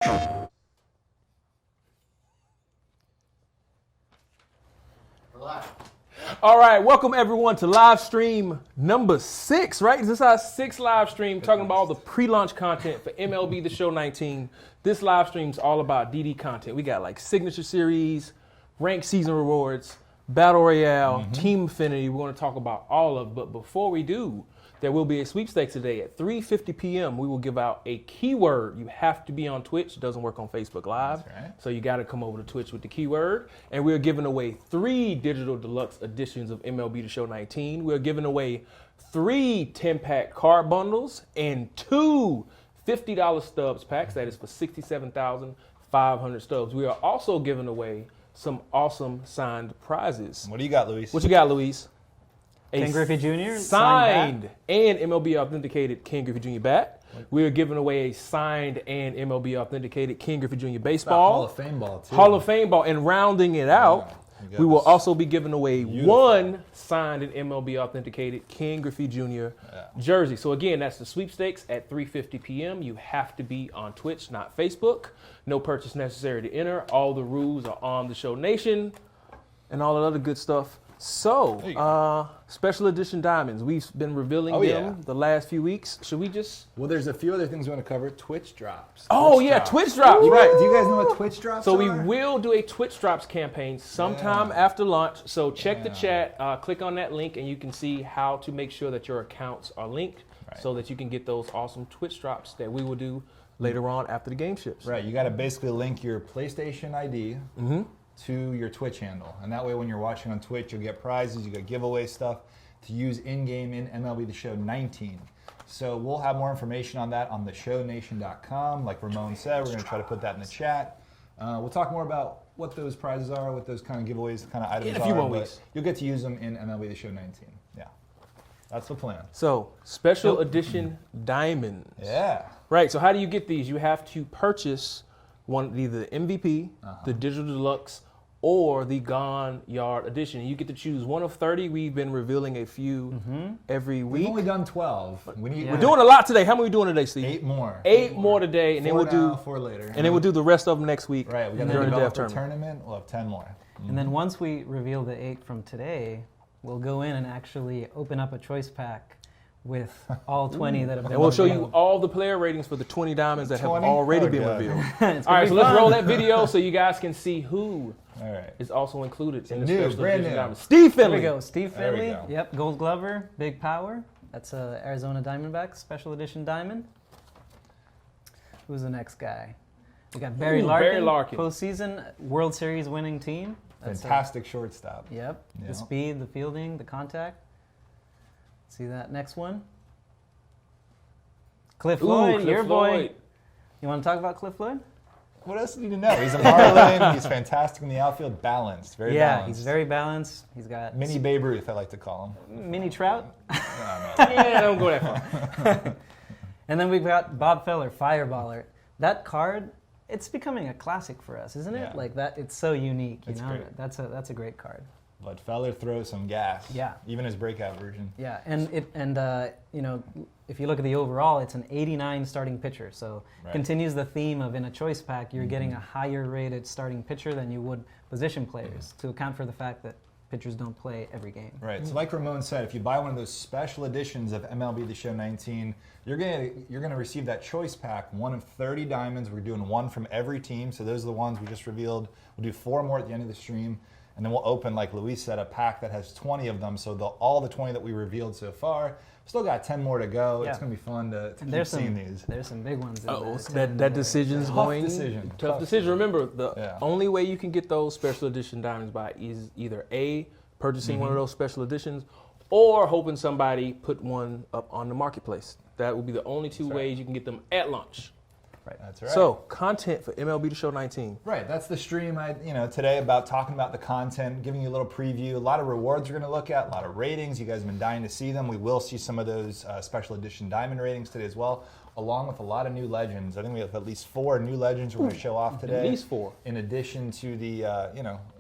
All right, welcome everyone to live stream number 6, right? This is our 6th live stream talking about all the pre-launch content for MLB The Show 19. This live stream is all about DD content. We got like signature series, ranked season rewards, battle royale, team affinity. We're going to talk about all of it. But before we do, there will be a sweepstakes today at 3:50 p.m. We will give out a keyword. You have to be on Twitch. It doesn't work on Facebook Live. That's right. So you got to come over to Twitch with the keyword. And we're giving away 3 digital deluxe editions of MLB The Show 19. We're giving away 3 10-pack card bundles and 2 $50 stubs packs. That is for 67,500 stubs. We are also giving away some awesome signed prizes. What do you got, Luis? What you got, Luis? Ken Griffey Jr. signed and MLB authenticated Ken Griffey Jr. bat. We are giving away a signed and MLB authenticated Ken Griffey Jr. baseball. Hall of Fame ball, too. Hall of Fame ball. And rounding it out, we will also be giving away 1 signed and MLB authenticated Ken Griffey Jr. jersey. So again, that's the sweepstakes at 3:50 p.m. You have to be on Twitch, not Facebook. No purchase necessary to enter. All the rules are on the Show Nation and all that other good stuff. So, special edition diamonds. We've been revealing them the last few weeks. Should we just? Well, there's a few other things we want to cover. Twitch drops. Twitch drops. Right. Do you guys know what Twitch drops So are? we will do a Twitch drops campaign sometime after launch. So check the chat, click on that link, and you can see how to make sure that your accounts are linked so that you can get those awesome Twitch drops that we will do later on after the game ships. Right, you got to basically link your PlayStation ID to your Twitch handle. And that way when you're watching on Twitch, you'll get prizes, you get giveaway stuff to use in-game in MLB The Show 19. So we'll have more information on that on theshownation.com. Like Ramon said, we're going to try to put that in the chat. We'll talk more about what those prizes are, what those kind of giveaways, kind of items In a few are. more but weeks. You'll get to use them in MLB The Show 19. Yeah, that's the plan. So special edition diamonds. Yeah. Right. So how do you get these? You have to purchase either the MVP, the digital deluxe, or the Gone Yard edition. You get to choose one of 30. We've been revealing a few every week. We've only done 12. We're doing a lot today. How many are we doing today, Steve? 8 more. 8 more today, and then we'll do 4 later. and then we'll do the rest of them next week. Right, we got the during the draft developer tournament. tournament. We'll have 10 more. And then once we reveal the 8 from today, we'll go in and actually open up a choice pack with all 20 that have been And we'll show you revealed. all the player ratings for the 20 diamonds that have 20? already Oh, been God. revealed. It's All gonna right, be so let's fun. roll that video so you guys can see who All right. is also included in the new, special brand edition new. diamonds. Steve There Finley. we go. Steve There we Finley. go. Yep. Gold Glover. Big Power. That's a Arizona Diamondbacks special edition diamond. Who's the next guy? We got Barry Larkin. Postseason World Series winning team. That's Fantastic shortstop. Yep. Yeah. The speed, the fielding, the contact. See that next one? Cliff Floyd, your boy. You want to talk about Cliff Floyd? What else do you need to know? He's a Marlin. He's fantastic in the outfield. Balanced. Very balanced. He's very balanced. He's got Mini Babe Ruth, I like to call him. mini Trout. Yeah, don't go that far. And then we've got Bob Feller, Fireballer. That card, it's becoming a classic for us, isn't it? Yeah. Like that, it's so unique. It's know, great. that's a great card. But Feller throws some gas. Yeah. Even his breakout version. Yeah, and you know, if you look at the overall, it's an 89 starting pitcher. So continues the theme of in a choice pack, you're getting a higher rated starting pitcher than you would position players to account for the fact that pitchers don't play every game. Right. So like Ramon said, if you buy one of those special editions of MLB The Show 19, you're gonna receive that choice pack, 1 of 30 diamonds. We're doing 1 from every team. So those are the ones we just revealed. We'll do 4 more at the end of the stream. And then we'll open, like Luis said, a pack that has 20 of them. So all the 20 that we revealed so far, still got 10 more to go. Yeah. It's going to be fun to keep There's seeing these. There's some big ones. In Oh, there. that decision's Tough going. decision. Tough decision. Remember, the Yeah. only way you can get those special edition diamonds by is either A, purchasing one of those special editions, or hoping somebody put one up on the marketplace. That would be the only 2 ways you can get them at launch. Right. That's right. So, content for MLB The Show 19. Right, that's the stream today about talking about the content, giving you a little preview. A lot of rewards we're going to look at, a lot of ratings. You guys have been dying to see them. We will see some of those special edition diamond ratings today as well. along with a lot of new legends. I think we have at least 4 new legends we're going to show off today. At least 4. In addition to the,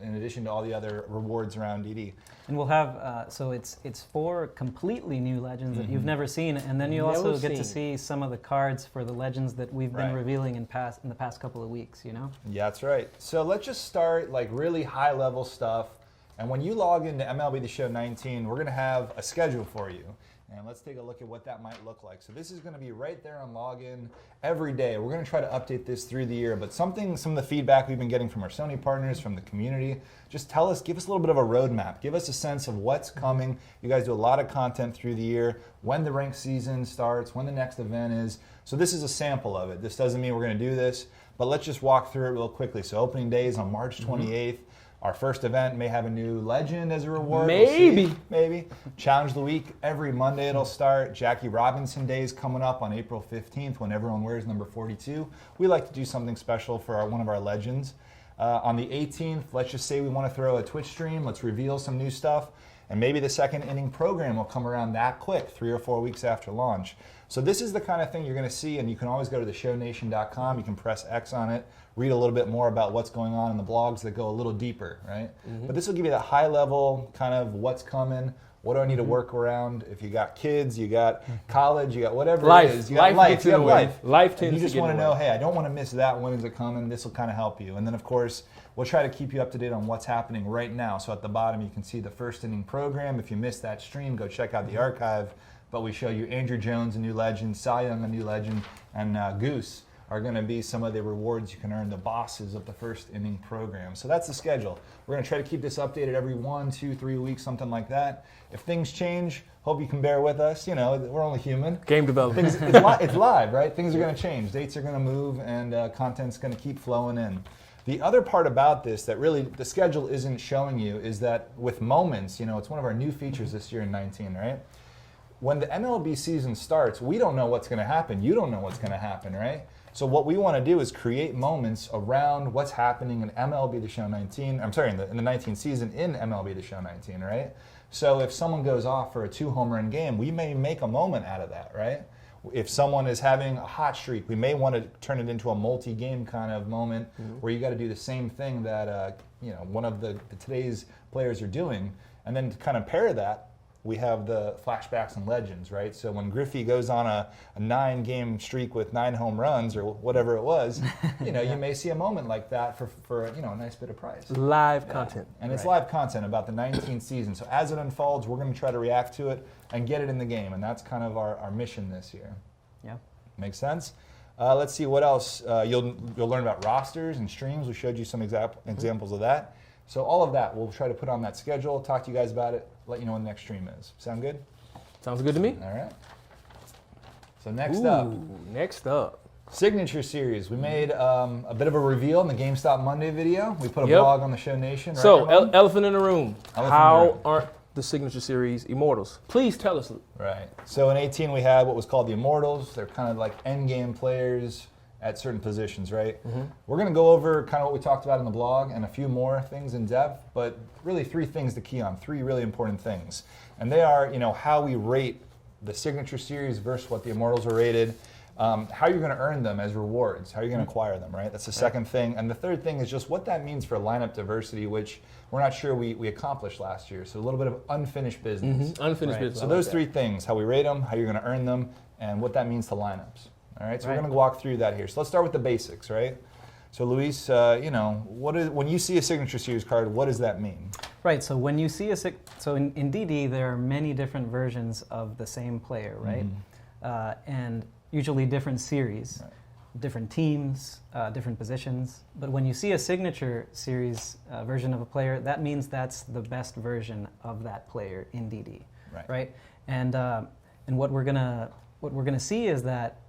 in addition to all the other rewards around DD. And we'll have, so it's 4 completely new legends that you've never seen, and then you'll also get to see some of the cards for the legends that we've been revealing in the past couple of weeks, you know? Yeah, that's right. So let's just start like really high level stuff. And when you log into MLB The Show 19, we're going to have a schedule for you. And let's take a look at what that might look like. So this is going to be right there on login every day. We're going to try to update this through the year, but some of the feedback we've been getting from our Sony partners, from the community, just give us a little bit of a roadmap. Give us a sense of what's coming. You guys do a lot of content through the year, when the ranked season starts, when the next event is. So this is a sample of it. This doesn't mean we're going to do this, but let's just walk through it real quickly. So opening day is on March 28th. Our first event may have a new legend as a reward. Maybe. We'll maybe. Challenge of the week, every Monday it'll start. Jackie Robinson Day is coming up on April 15th when everyone wears number 42. We like to do something special for one of our legends. On the 18th, let's just say we want to throw a Twitch stream. Let's reveal some new stuff. And maybe the second inning program will come around that quick, 3 or 4 weeks after launch. So this is the kind of thing you're going to see, and you can always go to theshownation.com. You can press X on it, read a little bit more about what's going on in the blogs that go a little deeper, right? But this will give you that high level kind of what's coming, what do I need to work around. If you got kids, you got college, you got whatever it is. You got life. You have life. Life And tends you just to want to get know, hey, I don't want to miss that. When is it coming? This will kind of help you. And then, of course, we'll try to keep you up to date on what's happening right now. So at the bottom, you can see the first inning program. If you missed that stream, go check out the archive. But we show you Andrew Jones, a new legend, Cy Young, a new legend, and Goose are going to be some of the rewards you can earn, the bosses of the first inning program. So that's the schedule. We're going to try to keep this updated every 1, 2, 3 weeks, something like that. If things change, hope you can bear with us. You know, we're only human. Game development. It's live, right? Things are going to change. Dates are going to move, and content's going to keep flowing in. The other part about this that really the schedule isn't showing you is that with moments, you know, it's one of our new features this year in 19, right? When the MLB season starts, we don't know what's going to happen. You don't know what's going to happen, right? So what we want to do is create moments around what's happening in MLB The Show 19. I'm sorry, in the 19th season in MLB The Show 19, right? So if someone goes off for a 2-home run game, we may make a moment out of that, right? If someone is having a hot streak, we may want to turn it into a multi-game kind of moment where you got to do the same thing that one of the today's players are doing, and then to kind of pair that, we have the flashbacks and legends, right? So when Griffey goes on a 9-game streak with 9 home runs or whatever it was, you may see a moment like that for a nice bit of price. Live content. And it's live content about the 19th season. So as it unfolds, we're going to try to react to it and get it in the game. And that's kind of our mission this year. Yeah. Makes sense? Let's see what else. You'll learn about rosters and streams. We showed you some examples of that. So all of that, we'll try to put on that schedule, talk to you guys about it, let you know when the next stream is. Sound good? Sounds good to me. All right. So next up, Signature Series. We made a bit of a reveal in the GameStop Monday video. We put a blog on the Show Nation. Right, so, elephant in the room. How aren't the Signature Series Immortals? Please tell us. Right. So in 18, we had what was called the Immortals. They're kind of like endgame players at certain positions, right? We're going to go over kind of what we talked about in the blog and a few more things in depth, but really 3 things to key on, 3 really important things. And they are, how we rate the Signature Series versus what the Immortals are rated, how you're going to earn them as rewards, how you're going to acquire them, right? That's the second thing. And the third thing is just what that means for lineup diversity, which we're not sure we accomplished last year. So a little bit of unfinished business. Unfinished business. So those 3 things, how we rate them, how you're going to earn them, and what that means to lineups. All right, so we're going to walk through that here. So let's start with the basics, right? So Luis, when you see a Signature Series card, what does that mean? Right, so when you see in DD, there are many different versions of the same player, right? And usually different series, different teams, different positions. But when you see a Signature Series version of a player, that means that's the best version of that player in DD, right? And what we're gonna see is that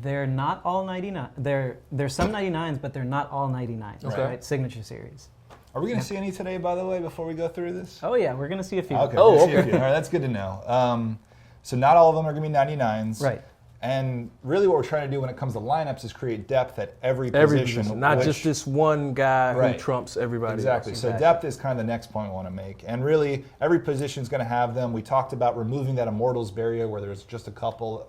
they're not all 99. There's some 99s, but they're not all 99s, right? Signature Series. Are we going to see any today, by the way, before we go through this? Oh, yeah, we're going to see a few. Okay. Okay. All right, that's good to know. So not all of them are going to be 99s. Right. And really what we're trying to do when it comes to lineups is create depth at every Every position. position, not just this one guy Right. who trumps everybody Exactly. else. So depth is kind of the next point we want to make. And really, every position is going to have them. We talked about removing that Immortals barrier where there's just a couple,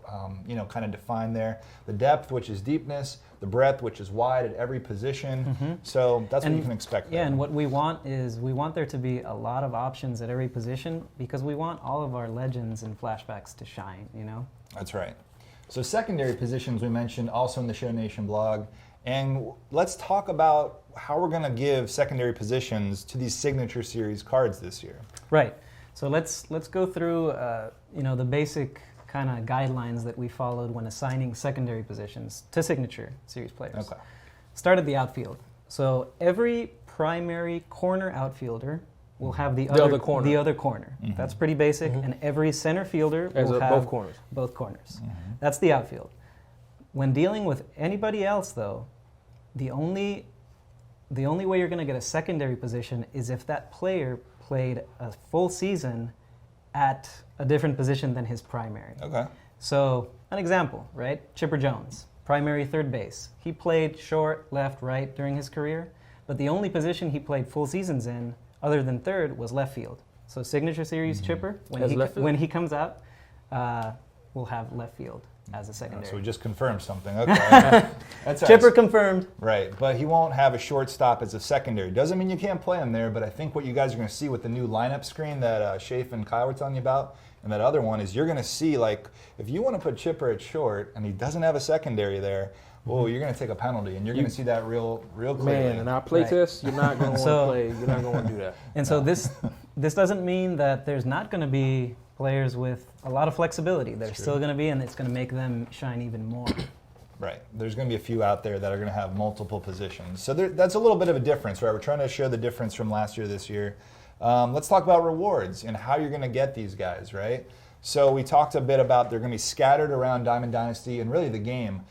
kind of defined there. The depth, which is deepness. The breadth, which is wide at every position. So that's what you can expect there. Yeah, and what we want is we want there to be a lot of options at every position because we want all of our legends and flashbacks to shine, you know? That's right. So secondary positions we mentioned also in the Show Nation blog. And let's talk about how we're going to give secondary positions to these Signature Series cards this year. Right. So let's go through, the basic kind of guidelines that we followed when assigning secondary positions to Signature Series players. Okay. Start at the outfield. So every primary corner outfielder will have the other corner. The other corner. That's pretty basic. And every center fielder will have both corners. Both corners. That's the outfield. When dealing with anybody else, though, the only way you're going to get a secondary position is if that player played a full season at a different position than his primary. Okay. So, an example, right? Chipper Jones, primary third base. He played short, left, right during his career, but the only position he played full seasons in, other than third, was left field. So, Signature Series Chipper, when he comes out, will have left field as a secondary. So we just confirmed something. Okay. That's Chipper confirmed. Right, but he won't have a shortstop as a secondary. Doesn't mean you can't play him there, but I think what you guys are going to see with the new lineup screen that Shafe and Kyle were telling you about, and that other one, is you're going to see, like, if you want to put Chipper at short and he doesn't have a secondary there, well, you're going to take a penalty, and you're going to see that real clearly. Man, in our play test, you're not going to want to play. You're not going to want to do that. And so this doesn't mean that there's not going to be players with a lot of flexibility. There's still going to be, and it's going to make them shine even more. Right. There's going to be a few out there that are going to have multiple positions. So that's a little bit of a difference, right? We're trying to show the difference from last year to this year. Let's talk about rewards and how you're going to get these guys, right? So we talked a bit about they're going to be scattered around Diamond Dynasty and really the game.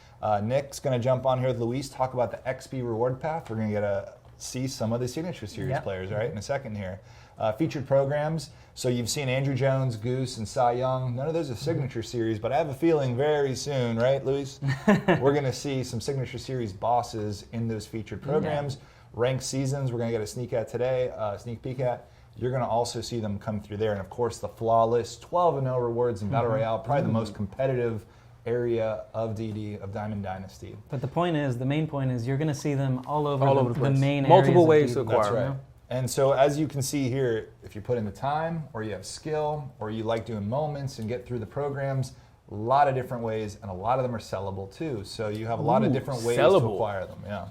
Nick's going to jump on here with Luis, talk about the XP reward path. We're going to get to see some of the Signature Series players, right, in a second here. Featured programs. So you've seen Andrew Jones, Goose, and Cy Young. None of those are Signature Series, but I have a feeling very soon, right, Luis? We're going to see some Signature Series bosses in those featured programs. Ranked seasons, we're going to get a sneak peek at. You're going to also see them come through there. And, of course, the flawless 12-0 rewards in Battle Royale, probably the most competitive area of DD, of Diamond Dynasty. But the main point is you're going to see them all over the place. main Multiple areas ways to of DD. acquire. That's right. You know? And so as you can see here, if you put in the time, or you have skill, or you like doing moments and get through the programs, a lot of different ways, and a lot of them are sellable too. So you have a lot of different ways to acquire them. Yeah.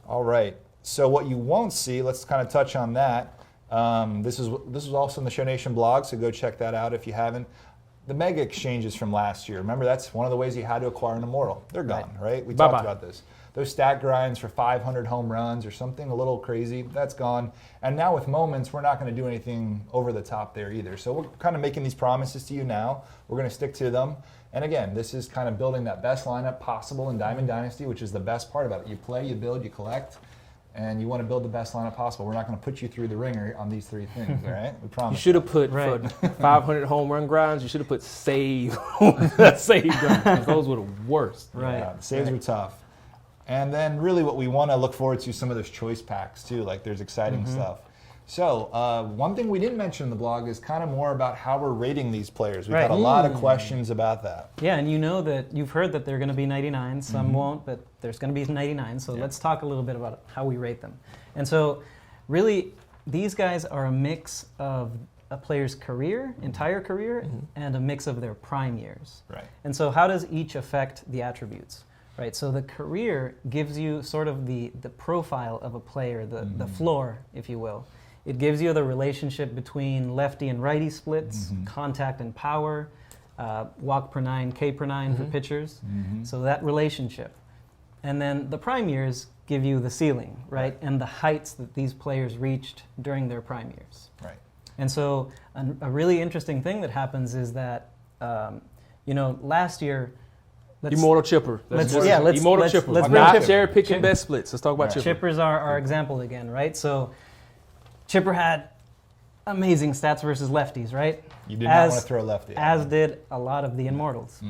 All right. So what you won't see, let's kind of touch on that. This is also in the Show Nation blog, so go check that out if you haven't. The mega exchanges from last year. Remember, that's one of the ways you had to acquire an Immortal. They're gone, right? We talked about this. Those stat grinds for 500 home runs or something a little crazy, that's gone. And now with moments, we're not going to do anything over the top there either. So we're kind of making these promises to you now. We're going to stick to them. And again, this is kind of building that best lineup possible in Diamond Dynasty, which is the best part about it. You play, you build, you collect, and you want to build the best lineup possible. We're not going to put you through the ringer on these three things, all right? We promise. You should have put for 500 home run grinds. You should have put save grinds. Those were the worst. Right. Yeah, saves are tough. And then really what we want to look forward to some of those choice packs too, like there's exciting stuff. So one thing we didn't mention in the blog is kind of more about how we're rating these players. We've had a lot of questions about that. Yeah, and you know that you've heard that they're going to be 99. Some won't, but there's going to be 99. So let's talk a little bit about how we rate them. And so really, these guys are a mix of a player's career, entire career, and a mix of their prime years. Right. And so how does each affect the attributes? Right, so the career gives you sort of the profile of a player, the floor, if you will. It gives you the relationship between lefty and righty splits, contact and power, walk per nine, K per nine for pitchers. So that relationship. And then the prime years give you the ceiling, right? And the heights that these players reached during their prime years. Right. And so a really interesting thing that happens is that, last year, Immortal Chipper. Immortal Chipper. Let's not cherry picking best splits. Let's talk about Chipper. Chipper's our example again, right? So Chipper had amazing stats versus lefties, right? You did not want to throw a lefty. As did a lot of the Immortals.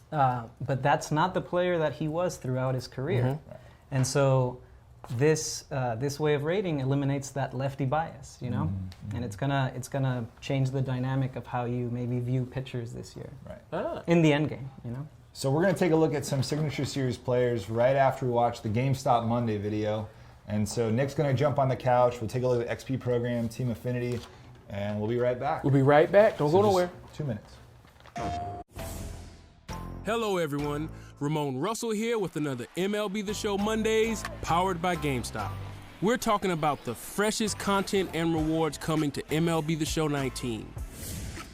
but that's not the player that he was throughout his career. Mm-hmm. And so this way of rating eliminates that lefty bias, you know, and it's gonna change the dynamic of how you maybe view pitchers this year in the end game, you know. So we're going to take a look at some Signature Series players right after we watch the GameStop Monday video. And so Nick's going to jump on the couch. We'll take a look at XP program, Team Affinity, and we'll be right back. We'll be right back. Don't go nowhere. 2 minutes. Hello, everyone. Ramon Russell here with another MLB The Show Mondays, powered by GameStop. We're talking about the freshest content and rewards coming to MLB The Show 19.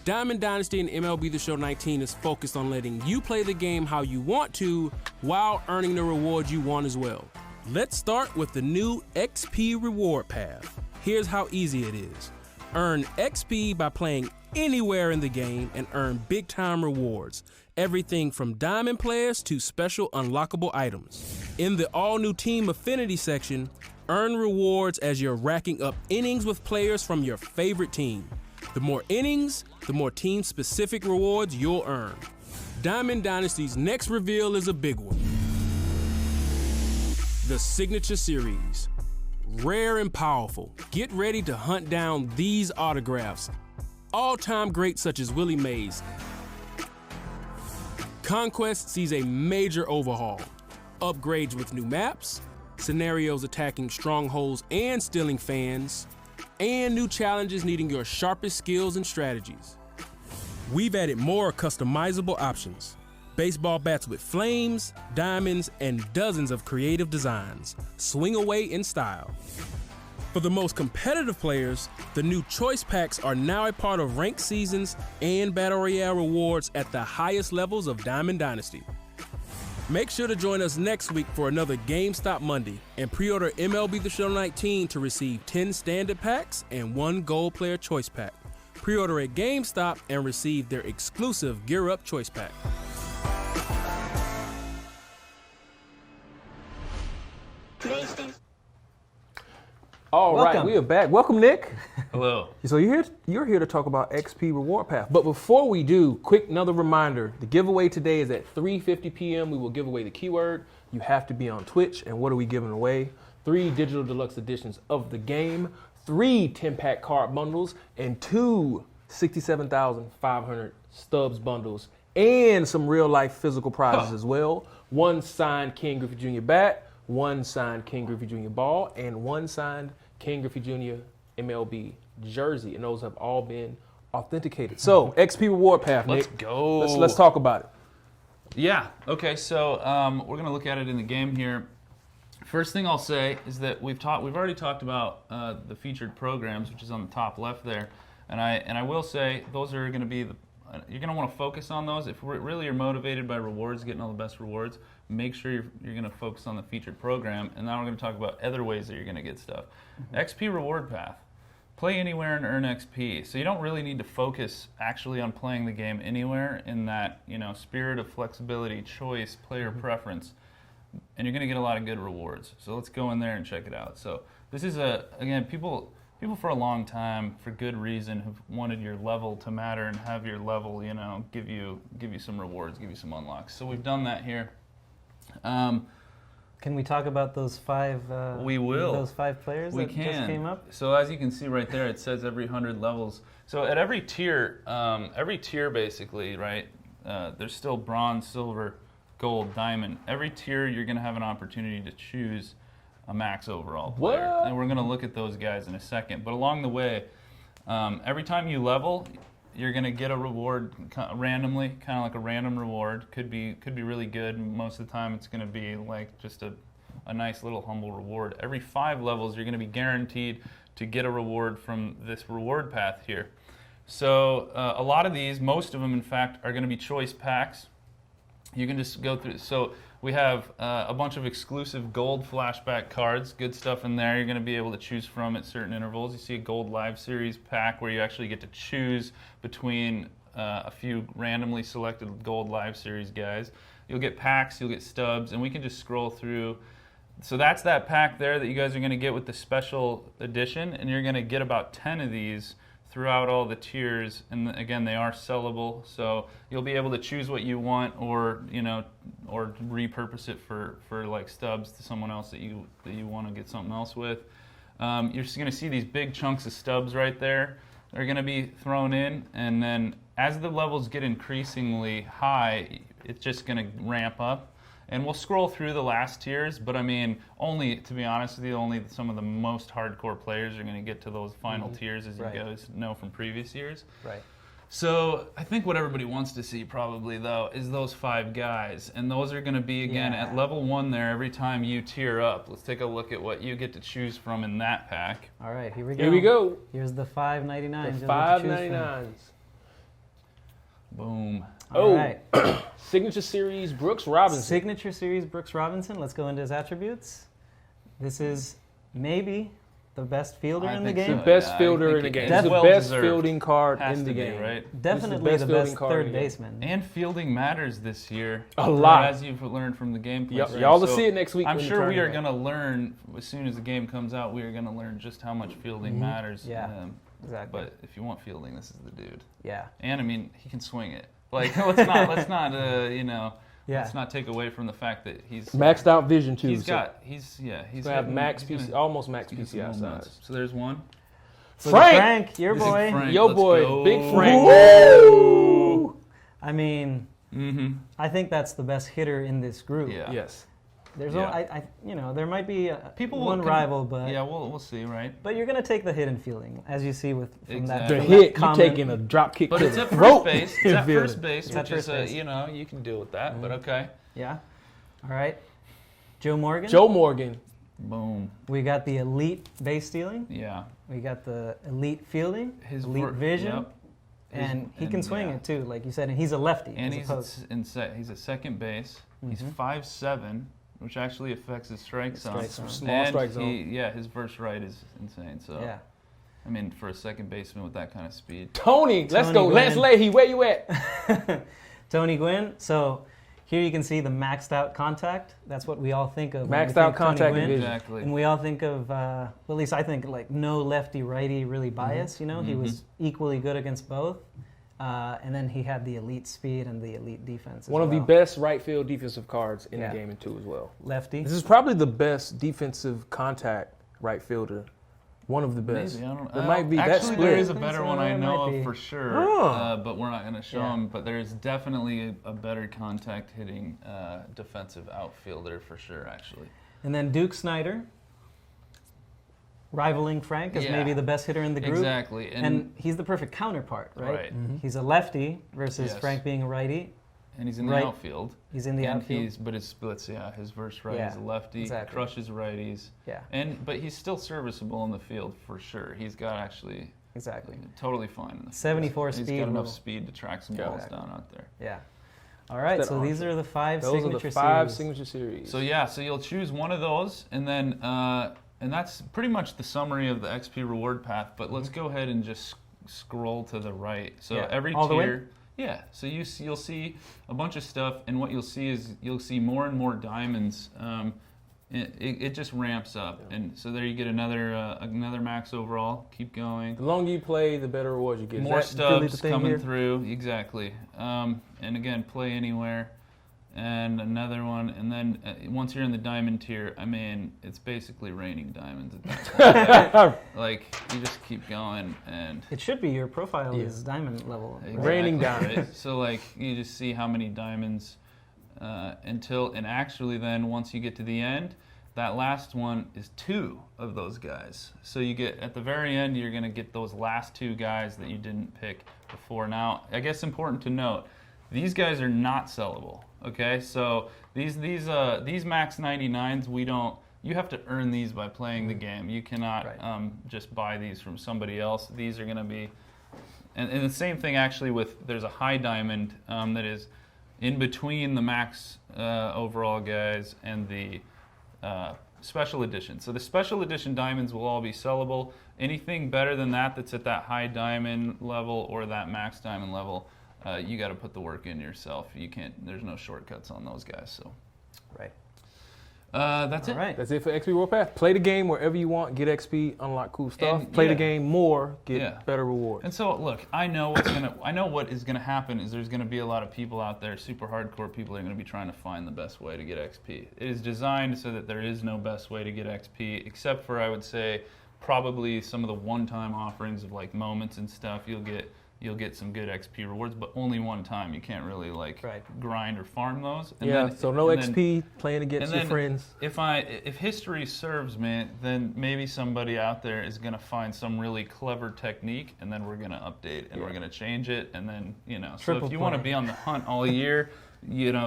Diamond Dynasty and MLB The Show 19 is focused on letting you play the game how you want to while earning the rewards you want as well. Let's start with the new XP Reward Path. Here's how easy it is. Earn XP by playing anywhere in the game and earn big-time rewards. Everything from diamond players to special unlockable items. In the all-new Team Affinity section, earn rewards as you're racking up innings with players from your favorite team. The more innings, the more team-specific rewards you'll earn. Diamond Dynasty's next reveal is a big one. The Signature Series. Rare and powerful. Get ready to hunt down these autographs. All-time greats such as Willie Mays. Conquest sees a major overhaul. Upgrades with new maps, scenarios attacking strongholds and stealing fans, and new challenges needing your sharpest skills and strategies. We've added more customizable options. Baseball bats with flames, diamonds, and dozens of creative designs. Swing away in style. For the most competitive players, the new choice packs are now a part of ranked seasons and Battle Royale rewards at the highest levels of Diamond Dynasty. Make sure to join us next week for another GameStop Monday and pre-order MLB The Show 19 to receive 10 standard packs and 1 gold player choice pack. Pre-order at GameStop and receive their exclusive Gear Up choice pack. All right, Welcome. we are back. Welcome, Nick. Hello. So you're here to talk about XP Reward Path. But before we do, quick another reminder. The giveaway today is at 3:50 p.m. We will give away the keyword. You have to be on Twitch. And what are we giving away? 3 digital deluxe editions of the game, 3 10-pack card bundles, and 2 67,500 Stubbs bundles, and some real-life physical prizes as well. 1 signed Ken Griffey Jr. bat, 1 signed Ken Griffey Jr. ball, and 1 signed Ken Griffey Jr. MLB jersey, and those have all been authenticated. So, XP Reward Path, Nick. Let's go. Let's talk about it. Yeah. Okay. So we're gonna look at it in the game here. First thing I'll say is that we've already talked about the featured programs, which is on the top left there, and I will say those are gonna be you're gonna want to focus on those if really you're motivated by rewards, getting all the best rewards. Make sure you're gonna focus on the featured program, and now we're gonna talk about other ways that you're gonna get stuff. XP Reward Path. Play anywhere and earn XP. So you don't really need to focus actually on playing the game anywhere in that, spirit of flexibility, choice, player preference, and you're going to get a lot of good rewards. So let's go in there and check it out. So this is again, people for a long time, for good reason, have wanted your level to matter and have your level, give you some rewards, give you some unlocks. So we've done that here. Can we talk about those 5? We will. Those 5 players We that can. just came up. So as you can see right there, it says every 100 levels. So at every tier basically, right? There's still bronze, silver, gold, diamond. Every tier, you're going to have an opportunity to choose a max overall player, What? and we're going to look at those guys in a second. But along the way, every time you level, you're going to get a reward randomly, kind of like a random reward. Could be really good. Most of the time, it's going to be like just a nice little humble reward. Every 5 levels, you're going to be guaranteed to get a reward from this reward path here. So a lot of these, most of them, in fact, are going to be choice packs. You can just go through. So we have a bunch of exclusive gold flashback cards, good stuff in there. You're going to be able to choose from at certain intervals. You see a gold live series pack where you actually get to choose between a few randomly selected gold live series guys. You'll get packs, you'll get stubs, and we can just scroll through. So that's that pack there that you guys are going to get with the special edition, and you're going to get about 10 of these throughout all the tiers, and again, they are sellable, so you'll be able to choose what you want, or or repurpose it for like stubs to someone else that you want to get something else with. You're just going to see these big chunks of stubs right there. They're going to be thrown in, and then as the levels get increasingly high, it's just going to ramp up. And we'll scroll through the last tiers, but I mean, only, to be honest with you, only some of the most hardcore players are going to get to those final tiers, as you guys know from previous years. Right. So I think what everybody wants to see probably, though, is those 5 guys. And those are going to be, again, at level 1 there every time you tier up. Let's take a look at what you get to choose from in that pack. All right, here we go. Here we go. Here's the $5.99. The $5.99s. Boom. All right. Signature Series Brooks Robinson. Signature Series Brooks Robinson. Let's go into his attributes. This is maybe the best fielder in the think game. so. Best I fielder think in the it game. is. This is the Well best deserved. fielding card Has in to the be, game. right? Definitely best the fielding best card in third the game. baseman. And fielding matters this year. A lot. As you've learned from the gameplay. Yep, series. y'all will see it next week I'm when the sure we are tournament. going to learn, as soon as the game comes out, we are going to learn just how much fielding matters. Yeah, exactly. But if you want fielding, this is the dude. Yeah. And I mean, he can swing it. Like, let's not take away from the fact that he's Maxed out vision too. He's so got he's gonna have hitting- max he's PC, gonna- almost max he's gonna PCI get some home runs. size. So there's one. Frank, your Big boy. Frank, Yo let's boy, go. Big Frank. Woo! I mean, I think that's the best hitter in this group. Yeah. Yes. There's Yeah. there might be one can- rival, but yeah, we'll see, right? but you're gonna take the hit in fielding, as you see with from that. The Exactly. from hit, that you comment. taking a drop kick But to it's the at throat. first base. It's in at fielding. first base, It's at which first is base. you can deal with that. But okay. Yeah. All right. Joe Morgan. Joe Morgan. Boom. We got the elite base stealing. Yeah. We got the elite fielding. His elite vision. Yep. And he can and, swing yeah. it too, like you said, and he's a lefty. And as opposed. he's at second base. He's 5'7", which actually affects his strike zone. Strike zone. Small And strike zone. his verse right is insane. So Yeah. I mean, for a second baseman with that kind of speed. Tony, let's Tony go. Gwynn. Lance Leahy, where you at? Tony Gwynn. So here you can see the maxed out contact. That's what we all think of. when we Maxed think out Tony contact Gwynn. and vision. Exactly. And we all think of, well, at least I think, like no lefty righty really bias. You know, he was equally good against both. And then he had the elite speed and the elite defense. One of the best right field defensive cards in Yeah. the game in two as well. Lefty. This is probably the best defensive contact right fielder. One of the best. Maybe, I don't, It might be that actually, split. there is a I think better so, one I it know might of be. for sure, Oh. but we're not going to show Yeah. him. But there's definitely a better contact hitting defensive outfielder for sure, actually. And then Duke Snyder, rivaling Frank as Yeah. maybe the best hitter in the group. Exactly. And he's the perfect counterpart, right? Right. He's a lefty versus Yes. Frank being a righty. And he's in the Right. outfield. He's in the and outfield. but his splits, his verse right Yeah, is a lefty, exactly. crushes righties. Yeah, But he's still serviceable in the field for sure. He's got actually exactly. totally fine in the 74 field. He's speed got enough will- speed to track some Yeah. balls down out there. Yeah. All right, That so these arm. are the five Those are signature the five series. signature series. So so you'll choose one of those, and then and that's pretty much the summary of the XP reward path. But let's go ahead and just scroll to the right. So Yeah. every All the way? tier, So you'll see a bunch of stuff, and what you'll see is you'll see more and more diamonds. It just ramps up, and so there you get another max overall. Keep going. the longer you play, the better rewards you get. Is More that really the stubs thing coming here? through, exactly. And again, play anywhere, and another one, and then once you're in the diamond tier, I mean, it's basically raining diamonds at that point. Like you just keep going, and It should be your profile is diamond level. right? Raining exactly, diamonds. right? So like you just see how many diamonds and actually then once you get to the end, that last one is 2 of those guys. So you get at the very end, you're gonna get those last 2 guys that you didn't pick before. Now, I guess important to note, these guys are not sellable. Okay, so these max 99s you have to earn these by playing the game. You cannot just buy these from somebody else. These are gonna be, and the same thing actually with there's a high diamond that is in between the max overall guys and the special edition. So the special edition diamonds will all be sellable. Anything better than that's at that high diamond level or that max diamond level, you got to put the work in yourself. You can't. There's no shortcuts on those guys. So. Right. That's it. All right. That's it for XP World Pass. Play the game wherever you want, get XP, unlock cool stuff. And, Play the yeah. game more, get Yeah. better rewards. And so, look, I know what is gonna happen is there's gonna be a lot of people out there, super hardcore people, that are gonna be trying to find the best way to get XP. It is designed so that there is no best way to get XP, except for, I would say, probably some of the one-time offerings of like moments and stuff. You'll get some good XP rewards, but only one time. You can't really like grind or farm those. And Yeah, then- so no and then- XP, playing against and your then friends. If history serves me, then maybe somebody out there is gonna find some really clever technique, and then we're gonna update and we're gonna change it, and then so Triple if you want to play. be on the hunt all year,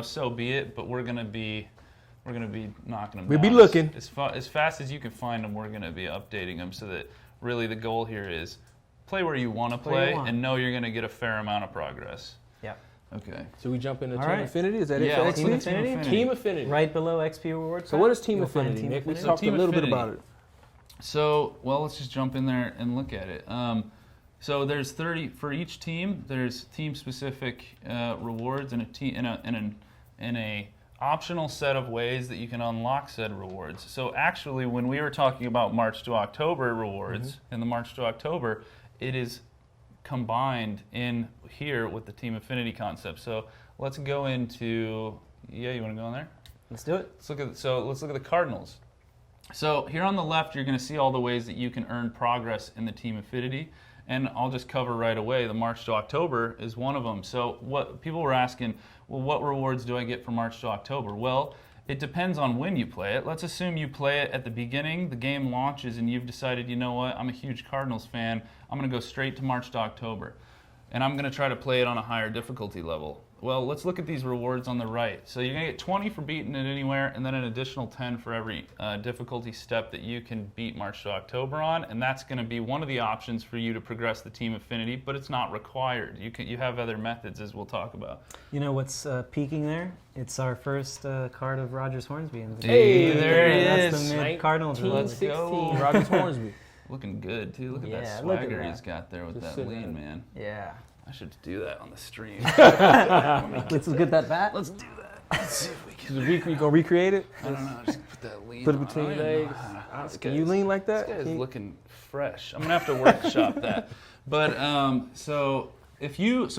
so be it. But we're gonna be knocking them. We'll be down looking. as fast as you can find them. We're gonna be updating them so that really the goal here is play where you want to play and know you're gonna get a fair amount of progress. Yep. Okay. So we jump into All Team right. Affinity? Is that it Yeah, for let's XP? look at Team Affinity. Team Affinity. Right below XP rewards. So what is Team You'll find Affinity, Team Nick? We Affinity. talked a Team little bit Affinity. about it. So, well, let's just jump in there and look at it. So there's 30 for each team. There's team-specific rewards and a optional set of ways that you can unlock said rewards. So actually, when we were talking about March to October rewards in the March to October, it is combined in here with the Team Affinity concept. So let's go into you want to go in there? Let's do it. Let's look at the Cardinals. So here on the left, you're going to see all the ways that you can earn progress in the Team Affinity. And I'll just cover right away, the March to October is one of them. So what people were asking, well, what rewards do I get for March to October? Well, it depends on when you play it. Let's assume you play it at the beginning, the game launches, and you've decided, you know what, I'm a huge Cardinals fan. I'm going to go straight to March to October. And I'm going to try to play it on a higher difficulty level. Well, let's look at these rewards on the right. So you're going to get 20 for beating it anywhere, and then an additional 10 for every difficulty step that you can beat March to October on, and that's going to be one of the options for you to progress the Team Affinity, but it's not required. You have other methods, as we'll talk about. You know what's peaking there? It's our first card of Rogers Hornsby. In the Hey, there he That's is. the mid Cardinals. Let's release. go. 16, Rogers Hornsby. Looking good, too. Look at that Yeah, look at swagger that. he's got there with Just that sitting lean, there. man. Yeah. I should do that on the stream. Let's get that bat. Let's do that. Let's see if we can. You gonna recreate it? I don't know. Just put that lean Put it on. between I your don't even legs. know how to- Can you lean like that? This guy's Can you- looking fresh. I'm gonna have to workshop that. But so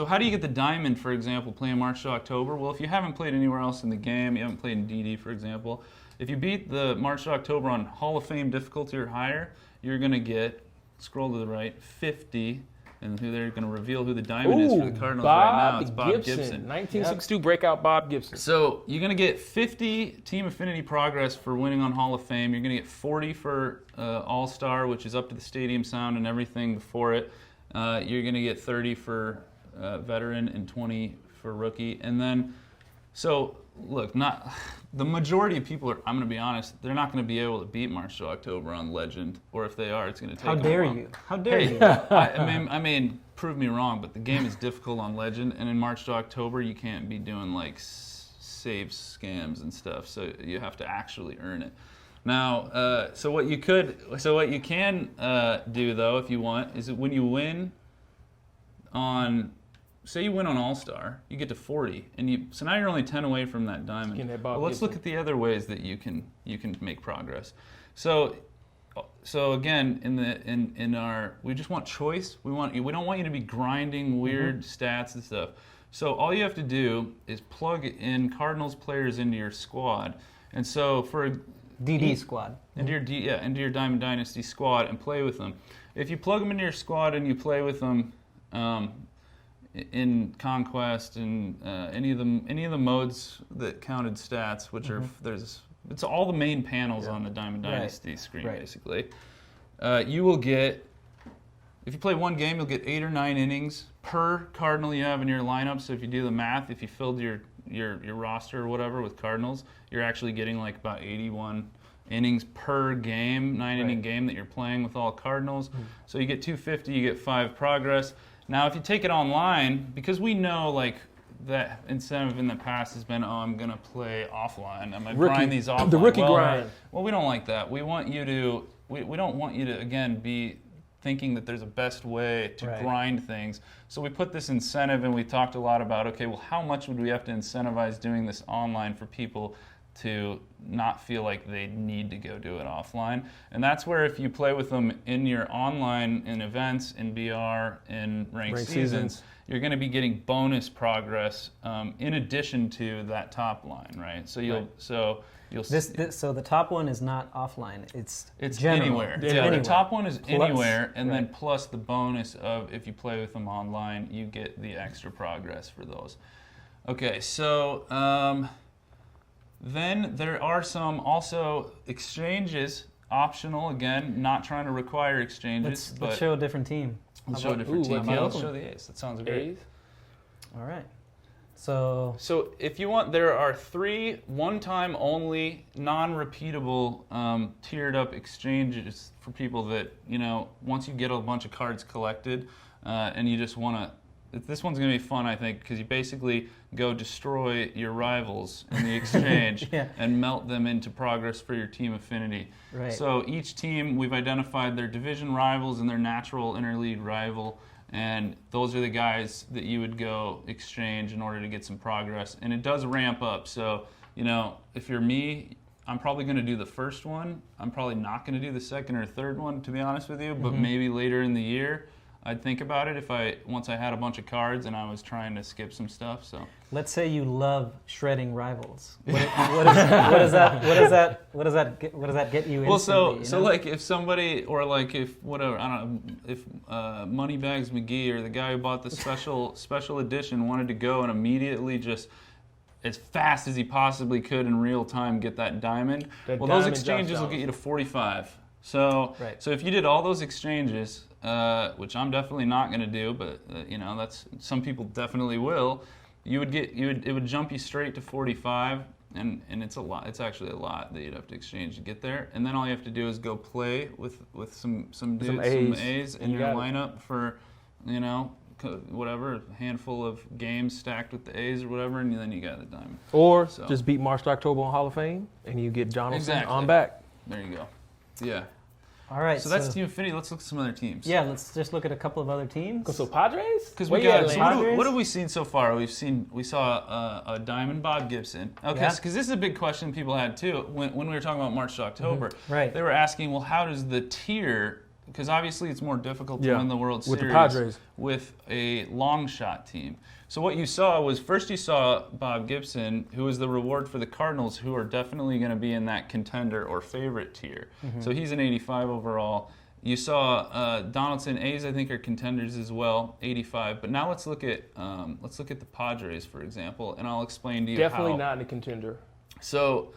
how do you get the diamond, for example, playing March to October? Well, if you haven't played anywhere else in the game, you haven't played in DD, for example, if you beat the March to October on Hall of Fame difficulty or higher, you're gonna get, scroll to the right, 50. And who they're going to reveal who the diamond is for the Cardinals right now. It's Bob Gibson. 1962 breakout Bob Gibson. So you're going to get 50 Team Affinity progress for winning on Hall of Fame. You're going to get 40 for All-Star, which is up to the stadium sound and everything before it. You're going to get 30 for Veteran and 20 for Rookie. And then, so look, the majority of people are, I'm going to be honest, they're not going to be able to beat March to October on Legend. Or if they are, it's going to take How them dare a while. you? How dare Hey, you? I mean, prove me wrong, but the game is difficult on Legend, and in March to October, you can't be doing like save scams and stuff. So you have to actually earn it. Now, so what you can do though, if you want, is that when you win on, say you win on All-Star, you get to 40, and so now you're only 10 away from that diamond. Getting that Bob Well, let's look Gibson. at the other ways that you can make progress. So again, in our, we just want choice. We don't want you to be grinding weird stats and stuff. So all you have to do is plug in Cardinals players into your squad, and so for DD squad. into your Diamond Dynasty squad and play with them. If you plug them into your squad and you play with them in Conquest and any of the modes that counted stats, which are it's all the main panels on the Diamond Dynasty screen basically. You will get, if you play one game, you'll get 8 or 9 innings per Cardinal you have in your lineup. So if you do the math, if you filled your roster or whatever with Cardinals, you're actually getting like about 81 innings per game, 9-inning game that you're playing with all Cardinals. So you get 250, you get 5 progress. Now, if you take it online, because we know like that incentive in the past has been, I'm going to play offline. I'm going to grind these offline. The rookie grind. Well, we don't like that. We want you to, we don't want you to, again, be thinking that there's a best way to grind things. So we put this incentive, and we talked a lot about, okay, well, how much would we have to incentivize doing this online for people to not feel like they need to go do it offline. And that's where if you play with them in your online, in events, in BR, in ranked seasons, you're going to be getting bonus progress in addition to that top line, right? So you'll so the top one is not offline. It's anywhere. It's Yeah, anywhere. the top one is Plus, anywhere, and then right. plus the bonus of if you play with them online, you get the extra progress for those. Okay, so then there are some also exchanges, optional, again, not trying to require exchanges. Let's show a different team. Let's show a different team. like Yeah, let's Malcolm. show the A's. That sounds great. A's? All right. So if you want, there are 3 one-time only, non-repeatable, tiered up exchanges for people that, once you get a bunch of cards collected and you just want to, this one's going to be fun, I think, because you basically go destroy your rivals in the exchange Yeah. and melt them into progress for your team affinity. Right. So each team, we've identified their division rivals and their natural interleague rival, and those are the guys that you would go exchange in order to get some progress. And it does ramp up. So, if you're me, I'm probably going to do the first one. I'm probably not going to do the second or third one, to be honest with you, but maybe later in the year. I'd think about it once I had a bunch of cards and I was trying to skip some stuff. So let's say you love shredding rivals. What does that get you? well, instantly, so like if somebody or like if whatever I don't know if Moneybags McGee or the guy who bought the special edition wanted to go and immediately just as fast as he possibly could in real time get that diamond. Those diamond exchanges will get you to 45. So Right. so if you did all those exchanges, which I'm definitely not going to do, but that's some people definitely will. It would jump you straight to 45, and it's a lot. It's actually a lot that you'd have to exchange to get there. And then all you have to do is go play with some dudes, some A's in your lineup for whatever, a handful of games stacked with the A's or whatever, and then you got the diamond. Or So. just beat March to October on Hall of Fame, and you get Donaldson Exactly. on back. There you go. Yeah. All right. So that's Team Affinity. Let's look at some other teams. Yeah, let's just look at a couple of other teams. So Padres? Because Where we you at, got. man? So Padres? what have we seen so far? We saw a diamond Bob Gibson. Okay, Yeah. because this is a big question people had too when we were talking about March to October. Right. They were asking, well, how does the tier? Because obviously it's more difficult to Yeah, win the World with Series the Padres. with a long shot team. So what you saw was first you saw Bob Gibson, who was the reward for the Cardinals, who are definitely going to be in that contender or favorite tier. So he's an 85 overall. You saw Donaldson. A's, I think, are contenders as well, 85. But now let's look at the Padres, for example, and I'll explain to you Definitely how. not in the contender. So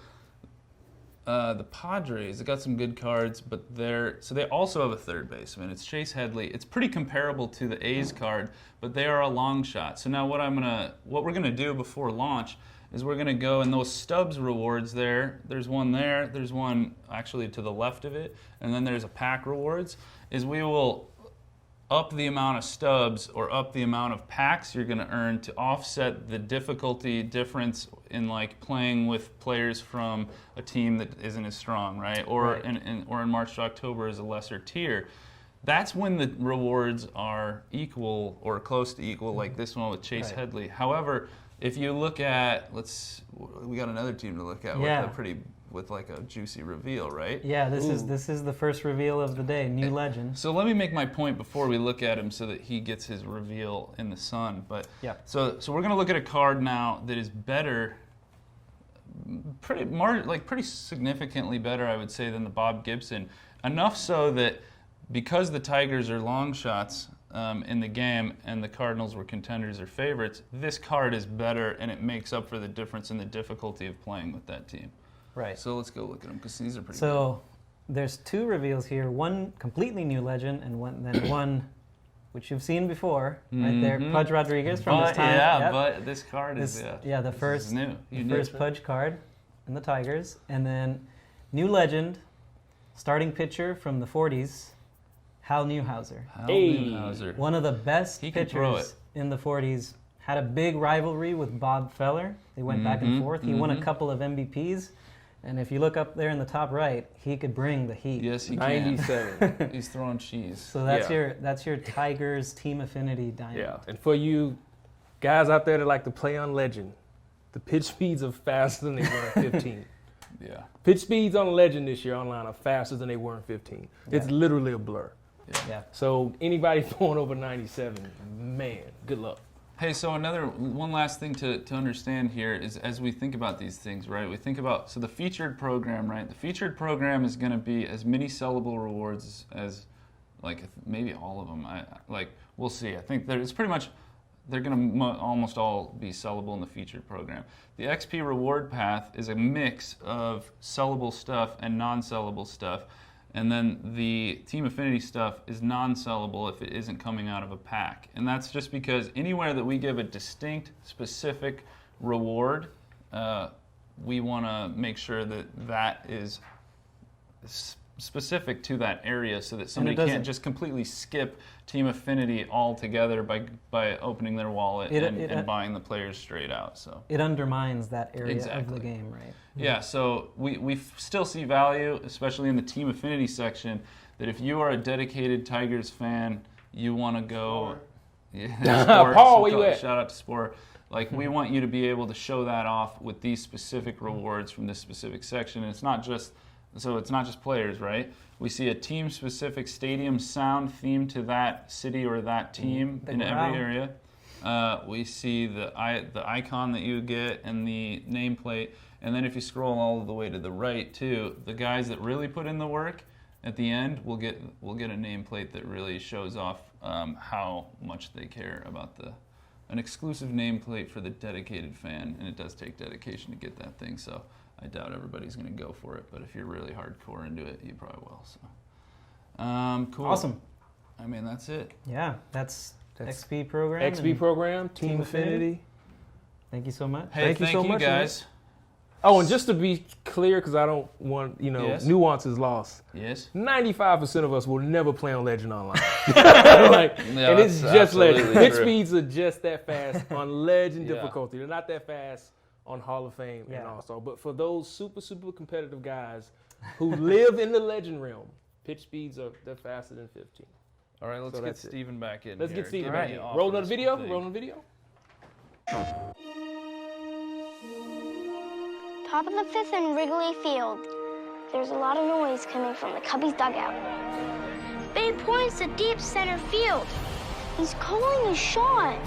the Padres, they got some good cards, but they also have a third baseman. It's Chase Headley. It's pretty comparable to the A's card, but they are a long shot. So now what we're gonna do before launch is we're gonna go and those Stubbs rewards there's one there, there's one actually to the left of it, and then there's a pack rewards, is we will up the amount of stubs or up the amount of packs you're going to earn to offset the difficulty difference in like playing with players from a team that isn't as strong, right? Or in March to October is a lesser tier. That's when the rewards are equal or close to equal, like this one with Chase Headley. However, if you look at, we got another team to look at with like a juicy reveal, right? Yeah, this is the first reveal of the day, new legend. So let me make my point before we look at him so that he gets his reveal in the sun. But Yeah. so we're going to look at a card now that is better, pretty significantly better, I would say, than the Bob Gibson. Enough so that because the Tigers are long shots in the game and the Cardinals were contenders or favorites, this card is better and it makes up for the difference in the difficulty of playing with that team. Right. So let's go look at them because these are pretty good. So there's two reveals here, one completely new legend and one which you've seen before, right there, Pudge Rodriguez from this time. Yeah, Yep. but this card is the first is new. the first Pudge card in the Tigers, and then new legend, starting pitcher from the 40s, Hal Newhouser. Newhouser. One of the best He can throw pitchers in the 40s. Had a big rivalry with Bob Feller. They went back and forth. He won a couple of MVPs. And if you look up there in the top right, he could bring the heat. Yes, he 97. can. He's throwing cheese. So that's your Tigers team affinity diamond. Yeah. And for you guys out there that like to play on legend, The pitch speeds are faster than they were in 15. Yeah. Pitch speeds on Legend this year online are faster than they were in 15. It's literally a blur. Yeah. So anybody throwing over 97, man, good luck. Hey, so one last thing to understand here is as we think about these things, right? We think about, so the featured program, right? The featured program is going to be as many sellable rewards as like maybe all of them. We'll see. I think it's pretty much, they're going to almost all be sellable in the featured program. The XP reward path is a mix of sellable stuff and non-sellable stuff. And then the Team Affinity stuff is non-sellable if it isn't coming out of a pack. And that's just because anywhere that we give a distinct, specific reward, we want to make sure that that is specific to that area so that somebody can't just completely skip Team Affinity altogether by opening their wallet and buying the players straight out. So it undermines that area Exactly. of the game, right? Yeah, so we still see value, especially in the Team Affinity section, that if you are a dedicated Tigers fan, you want to go... Yeah, Sport, Paul, where you at? Shout out to Sport. Like, we want you to be able to show that off with these specific rewards from this specific section. And it's not just players, right? We see a team-specific stadium sound themed to that city or that team in every area. We see the icon that you get and the nameplate. And then if you scroll all the way to the right too, the guys that really put in the work at the end will get a nameplate that really shows off how much they care about an exclusive nameplate for the dedicated fan, and it does take dedication to get that thing. So I doubt everybody's going to go for it, but if you're really hardcore into it, you probably will. So cool. Awesome. I mean, that's it. Yeah, that's XP program. XP program, Team Affinity. Thank you so much. Hey, Thank you so much, guys. Oh, and just to be clear, because I don't want, Yes. nuances lost. Yes. 95% of us will never play on Legend Online. And it's just Legend. Pitch speeds are just that fast on Legend difficulty. They're not that fast on Hall of Fame and also. But for those super, super competitive guys who live in the Legend realm, pitch speeds they're faster than 15. All right, let's So get that's it. Steven back in. Let's here. get Steven Give back me in. the Rolling on offers the video? thing. Rolling on the video? Top of the fifth in Wrigley Field. There's a lot of noise coming from the Cubbies dugout. Babe points to deep center field. He's calling a shot.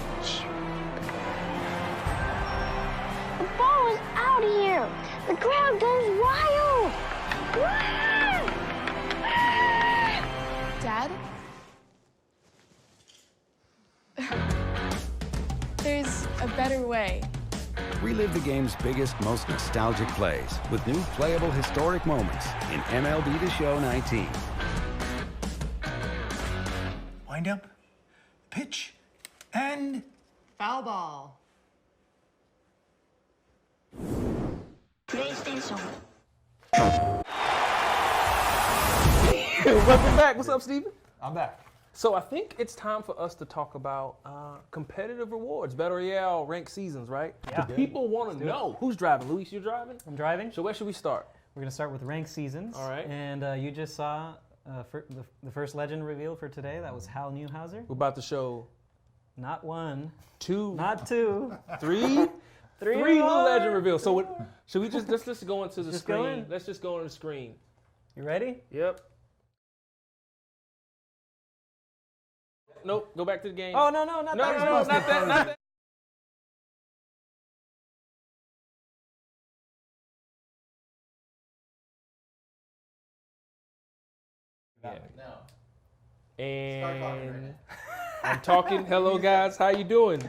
The ball is out here. The crowd goes wild. Dad? There's a better way. Relive the game's biggest, most nostalgic plays with new playable historic moments in MLB The Show 19. Wind up, pitch, and Foul ball. PlayStation. Welcome back. What's up, Steven? I'm back. So I think it's time for us to talk about competitive rewards, Battle Royale, ranked seasons, right? Yeah. The people want to know. Who's driving? Luis, you're driving? I'm driving. So where should we start? We're going to start with ranked seasons. All right. And you just saw the first legend reveal for today. That was Hal Newhouser. We're about to show Not one, 2, not two, 3, three new more. legend reveals. So should we let's just go into the Just screen. go in? Let's just go on the screen. You ready? Yep. Nope. Go back to the game. Oh, no, not no, that. no, not that. Not that. And I'm talking. Hello, guys. How you doing?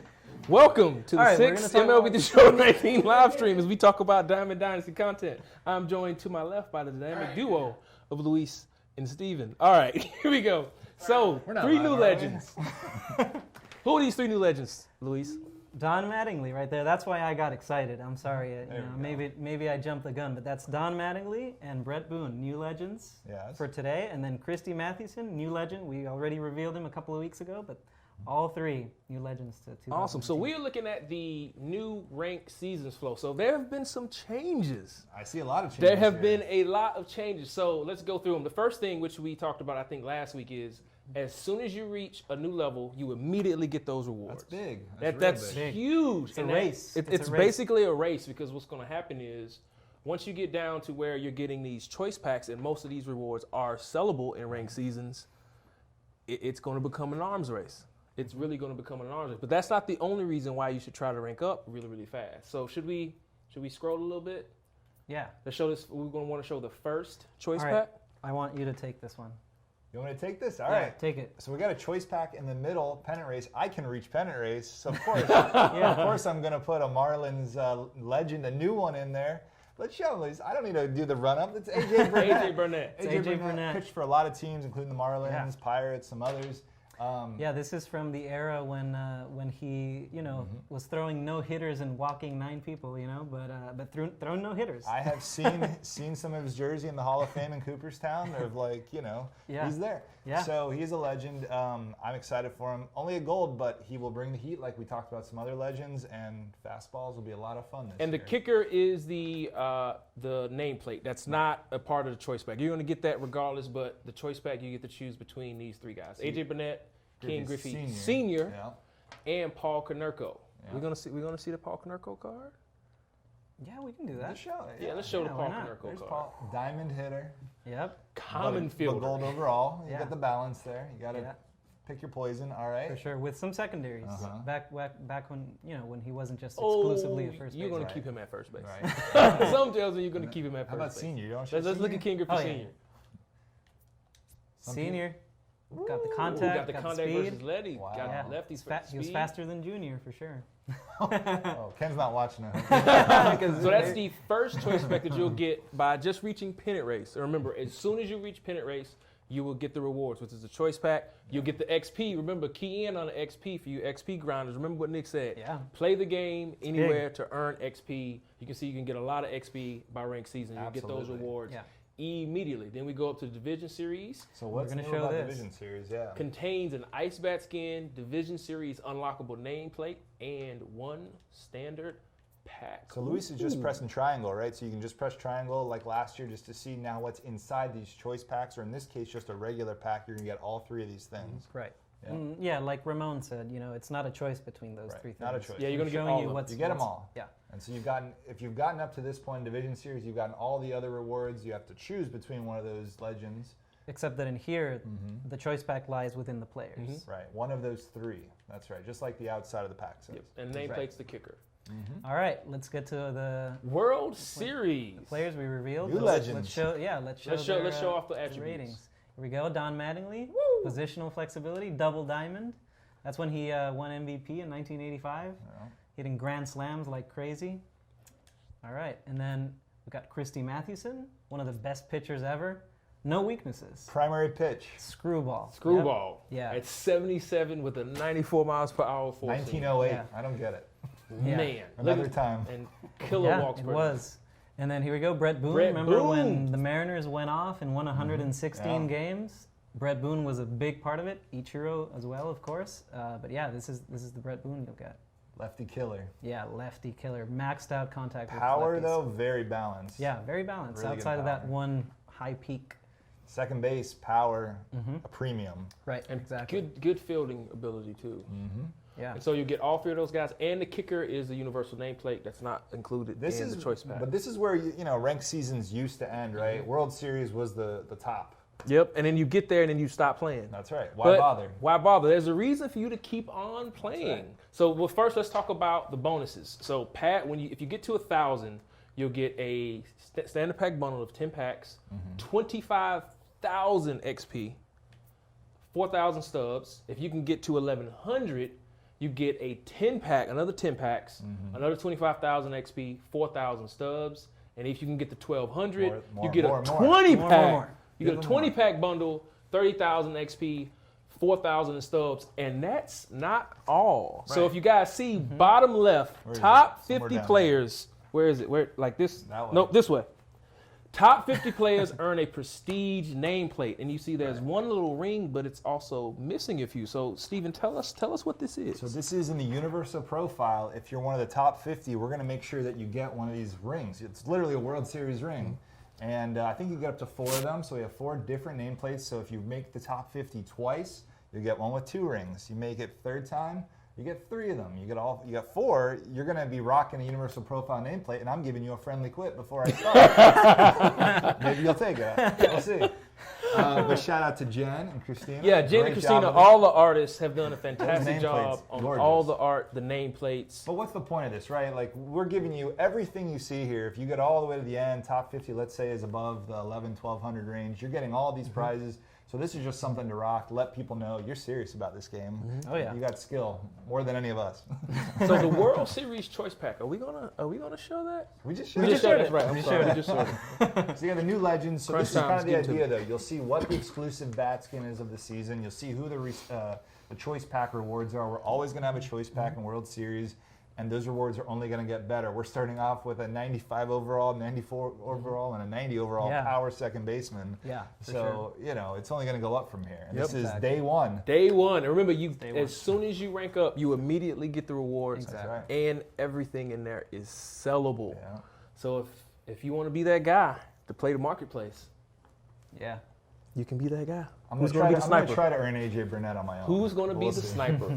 Welcome to the All right, we're sixth gonna talk MLB The Show 19 live stream as we talk about Diamond Dynasty content. I'm joined to my left by the dynamic duo of Luis and Steven. All right, here we go. So, We're not 3 live, new are we? legends. Who are these 3 new legends, Luis? Don Mattingly right there. That's why I got excited. I'm sorry. Maybe I jumped the gun, but that's Don Mattingly and Brett Boone, new legends Yes. for today. And then Christy Mathewson, new legend. We already revealed him a couple of weeks ago, but All 3 new legends to 2019. Awesome. So we are looking at the new ranked seasons flow. So there have been some changes. I see a lot of changes. There have here. been a lot of changes. So let's go through them. The first thing, which we talked about, I think, last week is as soon as you reach a new level, you immediately get those rewards. That's big. That's real big. huge. It's a race. It's a race. basically a race because what's going to happen is once you get down to where you're getting these choice packs and most of these rewards are sellable in ranked seasons, it's going to become an arms race. It's really going to become an arms race. But that's not the only reason why you should try to rank up really, really fast. So should we scroll a little bit? Yeah. Let's show this. We're going to want to show the first choice All right. pack. I want you to take this one. You want me to take this? All Yeah, right. take it. So we got a choice pack in the middle, pennant race. I can reach pennant race, so of course, of course, I'm gonna put a Marlins legend, a new one in there. Let's show them. I don't need to do the run up. It's AJ Burnett. AJ Burnett. AJ Burnett. Pitched for a lot of teams, including the Marlins, Yeah. Pirates, some others. Yeah, this is from the era when he, was throwing no hitters and walking 9 people, but throwing no hitters. I have seen some of his jersey in the Hall of Fame in Cooperstown. They're like, Yeah. he's there. Yeah. So he's a legend. I'm excited for him. Only a gold, but he will bring the heat like we talked about some other legends, and fastballs will be a lot of fun this And the year. kicker is the nameplate. That's not a part of the choice pack. You're going to get that regardless, but the choice pack, you get to choose between these 3 guys. AJ Burnett, Ken Griffey Sr., Yeah. and Paul Konerko. Yeah. We're gonna see the Paul Konerko card? Yeah, we can do that. Let's show it. Yeah, let's show the why Paul not? Konerko There's card. Paul, diamond hitter. Yep, Common but fielder. gold overall. You Yeah. got the balance there. You got to Yeah. pick your poison. All right. for sure. With some secondaries. Uh-huh. Back when when he wasn't just exclusively at first base. You're going to Right. keep him at first base. Right. Some tells me you're going to keep him at How first about base. senior? You don't show Let's look senior? at Ken Griffey Oh, yeah. Sr. Senior. Got the Ooh, contact, got the contact speed. versus lefty. Wow. Got Yeah. lefties for He was speed. faster than Junior for sure. Oh, Ken's not watching it. So that's the first choice pack that you'll get by just reaching pennant race. And remember, as soon as you reach pennant race, you will get the rewards, which is a choice pack. You'll get the XP. Remember, key in on the XP for you XP grinders. Remember what Nick said. Yeah. Play the game anywhere to earn XP. You can see you can get a lot of XP by ranked season. You'll get those Absolutely. rewards Yeah. immediately. Then we go up to the Division Series. So what's gonna new show about this. Division Series? Yeah. Contains an Ice Bat skin, Division Series unlockable nameplate, and 1 standard pack. So Luis is just pressing triangle, right? So you can just press triangle like last year just to see now what's inside these choice packs, or in this case, just a regular pack. You're gonna get all 3 of these things. Right. Yeah. Yeah, like Ramon said, it's not a choice between those Right, 3 things. not a choice. Yeah, you're gonna get showing all you of them. what's You get them what's- all. Yeah. And so if you've gotten up to this point in Division Series, you've gotten all the other rewards. You have to choose between one of those legends. Except that in here, the choice pack lies within the players. Right. One of those 3. That's right. Just like the outside of the pack says. Yep. And nameplate's the kicker. All right, let's get to the World Series. players we revealed. New Let's legends. show. Yeah, let's show. Let's show off the their attributes. ratings. Here we go. Don Mattingly, positional flexibility, double diamond. That's when he won MVP in 1985, hitting grand slams like crazy. All right, and then we got Christy Mathewson, one of the best pitchers ever. No weaknesses. Primary pitch. Screwball. Screwball. Yep. Yeah. At 77 with a 94 miles per hour force. 1908. Yeah. I don't get it. Yeah. Man. Another look at- time. And killer walks it per was. And then here we go, Brett Boone. Brett Remember Boone. when the Mariners went off and won 116 Yeah. games? Brett Boone was a big part of it. Ichiro as well, of course. But yeah, this is the Brett Boone you'll get. Lefty killer. Yeah, lefty killer, maxed out contact Power, with lefties. though, very balanced. Yeah, very balanced. Really good outside of that power. one high peak. Second base, power, a premium. Right, And exactly. good fielding ability, too. Yeah. And so you get all 3 of those guys. And the kicker is the universal nameplate that's not included This in is the choice pack. But this is where ranked seasons used to end, right? World Series was the top. Yep. And then you get there and then you stop playing. That's right. Why But bother? Why bother? There's a reason for you to keep on playing. right. So, well, first let's talk about the bonuses. So, Pat, if you get to 1,000, you'll get a standard pack bundle of 10 packs, 25,000 XP, 4,000 stubs. If you can get to 1,100, you get a 10 pack, another 10 packs, another 25,000 XP, 4,000 stubs. And if you can get to 1,200, More, you get more, a more. 20 More, pack. more. You get a Give 20 them pack bundle, 30,000 XP, 4,000 in stubs, and that's not all. So Right. if you guys see bottom left, Where is top it? Somewhere 50 down players. Where is it? Where like this? That way. Nope, this way. Top 50 players earn a prestige nameplate, and you see there's one little ring, but it's also missing a few. So, Steven, tell us what this is. So this is in the Universal Profile. If you're one of the top 50, we're going to make sure that you get one of these rings. It's literally a World Series ring. And I think you get up to 4 of them. So we have 4 different nameplates. So if you make the top 50 twice, you get one with 2 rings. You make it 3rd time, you get 3 of them. You got 4. You're going to be rocking a Universal Profile nameplate, and I'm giving you a friendly quip before I start. Maybe you'll take it. We'll see. But shout out to Jen and Christina. Yeah, Jen Great and Christina, job all the artists have done a fantastic nameplates, job on gorgeous. all the art, the nameplates. But what's the point of this, right? Like, we're giving you everything you see here. If you get all the way to the end, top 50, let's say, is above the 1,200 range, you're getting all these prizes. So this is just something to rock. Let people know you're serious about this game. Oh yeah. You got skill more than any of us. So the World Series Choice Pack, are we gonna show that? We just We showed just it. showed it. That's right. I'm sorry. We just showed it. So you got the new legends. So Crunch this is kind time's of the getting to idea, though. You'll see what the exclusive bat skin is of the season. You'll see who the choice pack rewards are. We're always going to have a choice pack in World Series, and those rewards are only going to get better. We're starting off with a 95 overall, 94 overall, and a 90 overall power second baseman. Yeah, So, you know, it's only going to go up from here. And Yep. this is day one. Day one. And remember, as soon as you rank up, you immediately get the rewards. That's right. And everything in there is sellable. Yeah. So if you want to be that guy to play the marketplace, Yeah. you can be that guy. I'm Who's going going to be the to sniper? try to earn AJ Burnett on my own. Who's going to be We'll the see. sniper?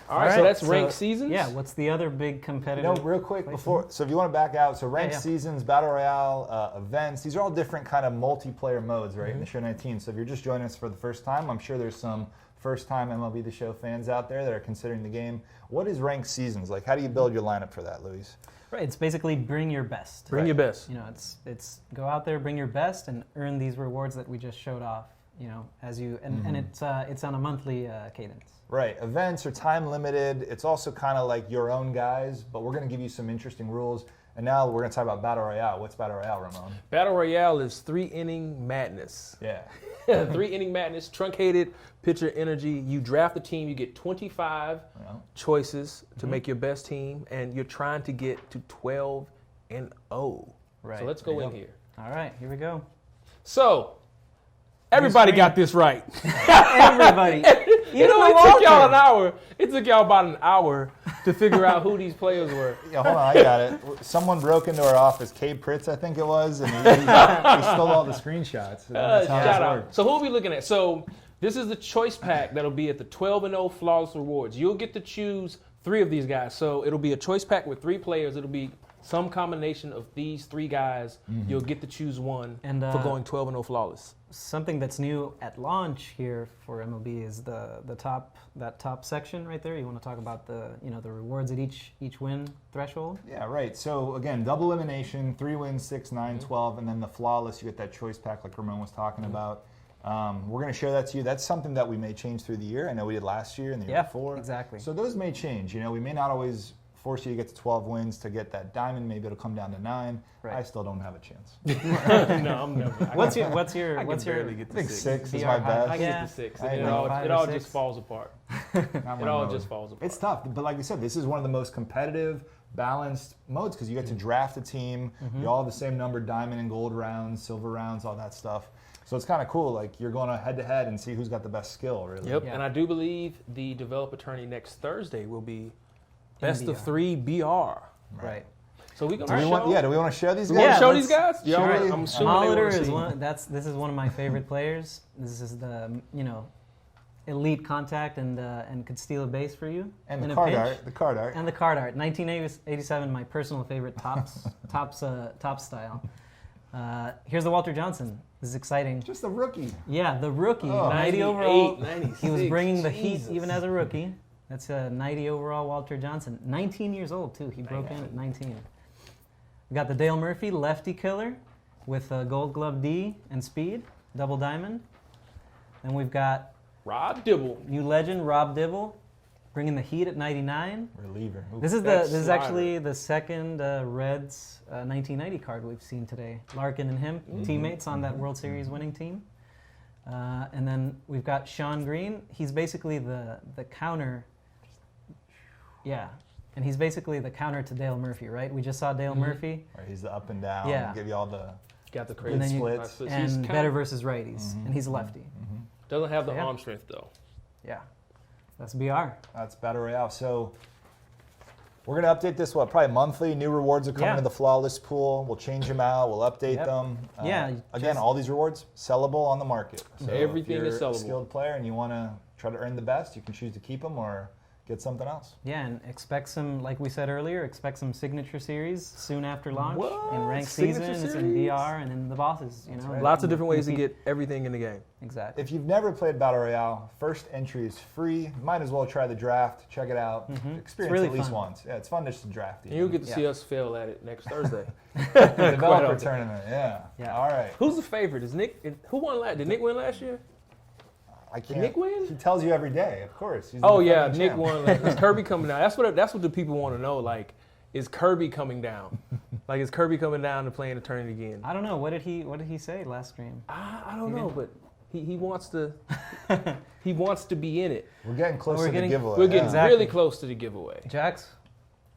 All right, so that's ranked seasons. Yeah, what's the other big You competitive? know, real quick before, so if you want to back out, so ranked yeah. seasons, battle royale, events, these are all different kind of multiplayer modes, right, in the show 19. So if you're just joining us for the first time, I'm sure there's some first-time MLB The Show fans out there that are considering the game. What is ranked seasons like? How do you build your lineup for that, Luis? Right, it's basically bring your best. Bring your best. You know, it's go out there, bring your best, and earn these rewards that we just showed off. You know, as you and it's on a monthly cadence. Right, events are time limited. It's also kind of like your own guys, but we're going to give you some interesting rules. And now we're going to talk about battle royale. What's battle royale, Ramon? Battle Royale is 3-inning madness. Yeah. 3-inning madness, truncated pitcher energy. You draft a team, you get 25 choices to make your best team, and you're trying to get to 12-0. Right. So let's go in here. All right, here we go. So, everybody got this right. Everybody. It only took y'all an hour. It took y'all about an hour to figure out who these players were. Yeah, hold on, I got it. Someone broke into our office, Cade Pritz, I think it was, and he stole all the screenshots. That's how Shout this out. works. So who are we looking at? So this is the choice pack that'll be at the 12-0 Flawless Rewards. You'll get to choose 3 of these guys. So it'll be a choice pack with 3 players. It'll be some combination of these 3 guys. You'll get to choose one And, for going 12-0 Flawless. Something that's new at launch here for MLB is the top section right there. You want to talk about the rewards at each win threshold? Yeah, right. So again, double elimination, 3 wins, 6, 9, 12, and then the flawless, you get that choice pack like Ramon was talking about. We're going to show that to you. That's something that we may change through the year. I know we did last year and the year before. Exactly. So those may change. You know, we may not always force you to get to 12 wins to get that diamond. Maybe it'll come down to 9. Right. I still don't have a chance. No, I'm never. What's your I can barely get I to think 6. 6 is VR my high. best. I can Yeah. get to 6. I And know. it 5 all or 6. just falls apart. Not It my all mode. just falls apart. It's tough, but like I said, this is one of the most competitive, balanced modes because you get to draft a team. You all have the same number, diamond and gold rounds, silver rounds, all that stuff. So it's kind of cool. Like you're going head to head and see who's got the best skill, really. Yep, Yeah. and I do believe the developer tourney next Thursday will be best of BR. 3 BR. Right. So we're Do gonna we show. want to show these We guys? want Yeah, to show let's- these guys. Yeah, sure. I'm assuming they Molitor wanna is see. this is one of my favorite players. This is the elite contact and could steal a base for you. And in the a card pinch. art. The card art. And the card art. 1987, my personal favorite top style. Here's the Walter Johnson. This is exciting. Just a rookie. Yeah, the rookie, Oh. 90 overall. 96. He was bringing the heat Jesus. even as a rookie. That's a 90 overall Walter Johnson. 19 years old too. He broke in at 19. We got the Dale Murphy lefty killer with Gold Glove D and speed, double diamond. Then we've got Rob Dibble. new legend Rob Dibble, bringing the heat at 99. Reliever. Ooh. This is That's this is slider. actually the second Reds 1990 card we've seen today. Larkin and him, teammates on that World Series winning team. And then we've got Sean Green. He's basically the counter. Yeah. And he's basically the counter to Dale Murphy, right? We just saw Dale Murphy. Right, he's the up and down. Yeah. Give you all the Got the And crazy then you- splits. and better versus righties. And he's a lefty. Doesn't have the Yeah. arm strength though. Yeah. That's BR. That's Battle Royale. So we're going to update this, probably monthly. New rewards are coming Yeah. to the flawless pool. We'll change them out. We'll update Yep. them. Yeah, Again, just- all these rewards, sellable on the market. So Everything if you're is sellable. a skilled player and you want to try to earn the best, you can choose to keep them or get something else. Yeah, and expect some, like we said earlier, expect some signature series soon after launch What? in ranked Signature seasons, in series? VR, and in the bosses. You know, right. Lots of and different ways to repeat- get everything in the game. Exactly. If you've never played Battle Royale, first entry is free. Might as well try the draft. Check it out. Experience really it at least fun. once. Yeah, it's fun just to draft. And you'll get to Yeah. see us fail at it next Thursday. Developer often. tournament. Yeah. Yeah. All right. Who's the favorite? Is Nick? Who won last? Did Nick win last year? I can't. Nick win? He tells you every day. Of course. He's the Oh yeah, defending Nick champ. won. Is Kirby coming down? That's what the people want to know. Like, is Kirby coming down? Like, is Kirby coming down to play in the tournament again? I don't know. What did he say last stream? I don't know, but he wants to he wants to be in it. We're getting close We're to getting- the giveaway. We're getting Exactly. really close to the giveaway. Jax?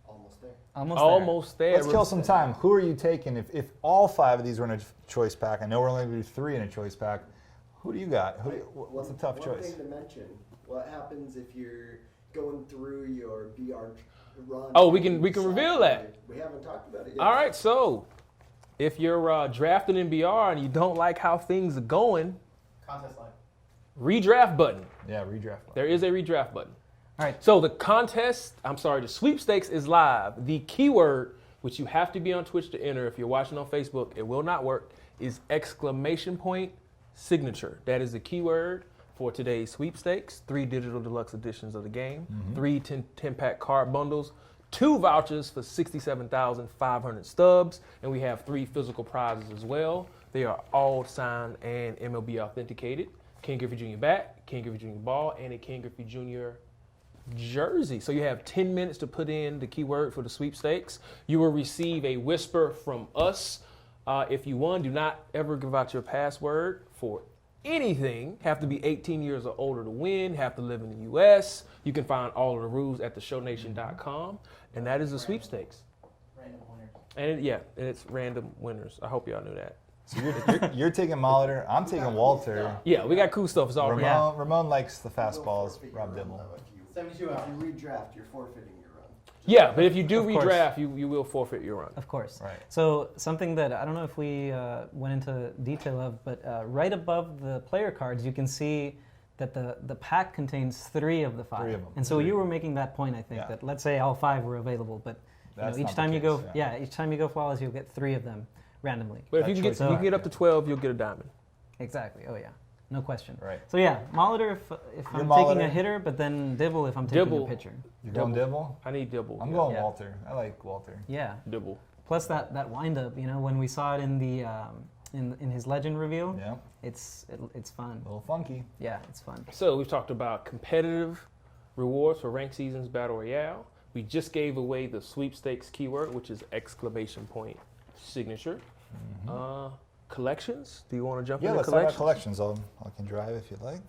Almost there. Almost there. Almost there. Let's kill some time. Who are you taking? If all 5 of these were in a choice pack, I know we're only going to do 3 in a choice pack. Who do you got? What's a tough One choice? thing to mention: what happens if you're going through your VR run? Oh, we can and you reveal decide- that. We haven't talked about it yet. All right, so if you're drafting in BR and you don't like how things are going, Contest line. redraft button. Yeah, redraft. There is a redraft button. All right. So the sweepstakes is live. The keyword, which you have to be on Twitch to enter, if you're watching on Facebook, it will not work, is !signature. That is the keyword for today's sweepstakes. 3 digital deluxe editions of the game, 3 10-pack card bundles, 2 vouchers for 67,500 stubs, and we have 3 physical prizes as well. They are all signed and MLB authenticated. Ken Griffey Jr. bat, Ken Griffey Jr. ball, and a Ken Griffey Jr. jersey. So you have 10 minutes to put in the keyword for the sweepstakes. You will receive a whisper from us. If you won, do not ever give out your password for anything. Have to be 18 years or older to win. Have to live in the U.S. You can find all of the rules at theshownation.com. And that is the sweepstakes. Random winners. And it's random winners. I hope y'all knew that. So you're taking Molitor. I'm taking Walter. Yeah, we got cool stuff. It's all Ramon, Ramon likes the fastballs. Rob Dibble. 72 If hours. you redraft, you're forfeiting your run. Yeah, but if you do Of course. redraft, you will forfeit your run. Of course. Right. So something that I don't know if we went into detail of, but right above the player cards, you can see that the pack contains 3 of the 5. 3 of them. And so you were making that point, I think, Yeah. that let's say all 5 were available, but That's each not the time you case, go, yeah. each time you go flawless, you'll get 3 of them randomly. But if That you can get choice you is can get up to 12, you'll get a diamond. Exactly. Oh yeah. No question. Right. So yeah, Molitor if I'm You're taking Molitor. a hitter, but then Dibble if I'm taking Dibble. a pitcher. You're going Dibble? I need Dibble. I'm going Yeah. Walter. I like Walter. Yeah. Dibble. Plus that wind up, when we saw it in the in his legend reveal, Yeah. it's fun. A little funky. Yeah, it's fun. So we've talked about competitive rewards for ranked seasons Battle Royale. We just gave away the sweepstakes keyword, which is !signature. Collections. Do you want to jump Yeah, into let's talk about collections? collections. I can drive if you'd like.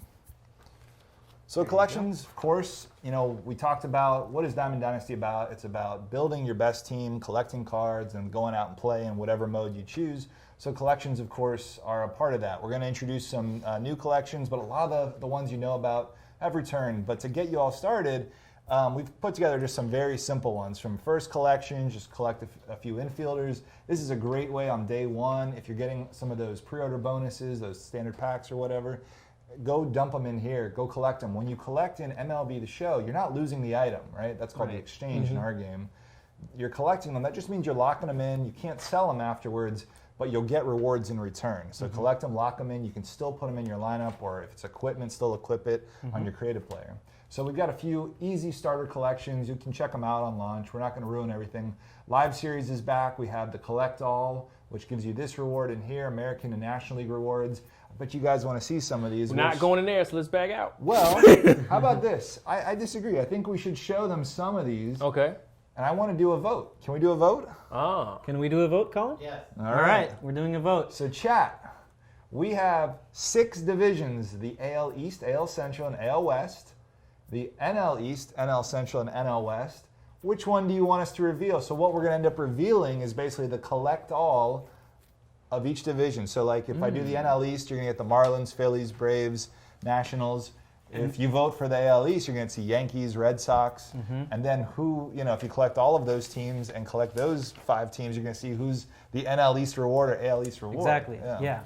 So collections, of course, we talked about what is Diamond Dynasty about. It's about building your best team, collecting cards, and going out and play in whatever mode you choose. So collections, of course, are a part of that. We're going to introduce some new collections, but a lot of the ones you know about have returned. But to get you all started, we've put together just some very simple ones. From first collection, just collect a few infielders. This is a great way on day 1, if you're getting some of those pre-order bonuses, those standard packs or whatever, go dump them in here, go collect them. When you collect in MLB The Show, you're not losing the item, right? That's called the exchange in our game. You're collecting them. That just means you're locking them in. You can't sell them afterwards, but you'll get rewards in return. So collect them, lock them in. You can still put them in your lineup, or if it's equipment, still equip it on your creative player. So we've got a few easy starter collections. You can check them out on launch. We're not going to ruin everything. Live Series is back. We have the Collect All, which gives you this reward in here, American and National League rewards. I bet you guys want to see some of these. We're not going in there, so let's back out. Well, how about this? I disagree. I think we should show them some of these. Okay. And I want to do a vote. Can we do a vote? Can we do a vote, Colin? Yes. All right, we're doing a vote. So chat, we have 6 divisions, the AL East, AL Central, and AL West, the NL East, NL Central, and NL West. which one do you want us to reveal? So what we're going to end up revealing is basically the collect all of each division. So like if I do the NL East, you're going to get the Marlins, Phillies, Braves, Nationals. If you vote for the AL East, you're going to see Yankees, Red Sox, and then if you collect all of those teams and collect those 5 teams, you're going to see who's the NL East reward or AL East reward. Exactly. Yeah.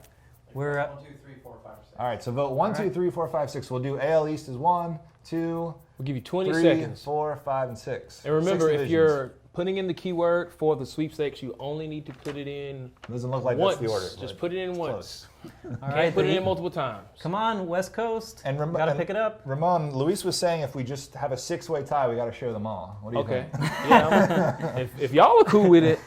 We're 1, 2, 3, 4, 5, 6. All right, so vote 1, 2, 3, 4, 5, 6. We'll do AL East as 1, 2, We'll give you 20 3, seconds. 4, 5, and 6. And remember, 6 if divisions. you're putting in the keyword for the sweepstakes, you only need to put it in Doesn't look like once. that's the order. Just but put it in it's once. all Can't right. put it then in multiple times. Come on, West Coast. And Gotta pick it up. Ramon, Luis was saying if we just have a 6-way tie, we got to show them all. What do you Okay. think? Yeah. If y'all are cool with it,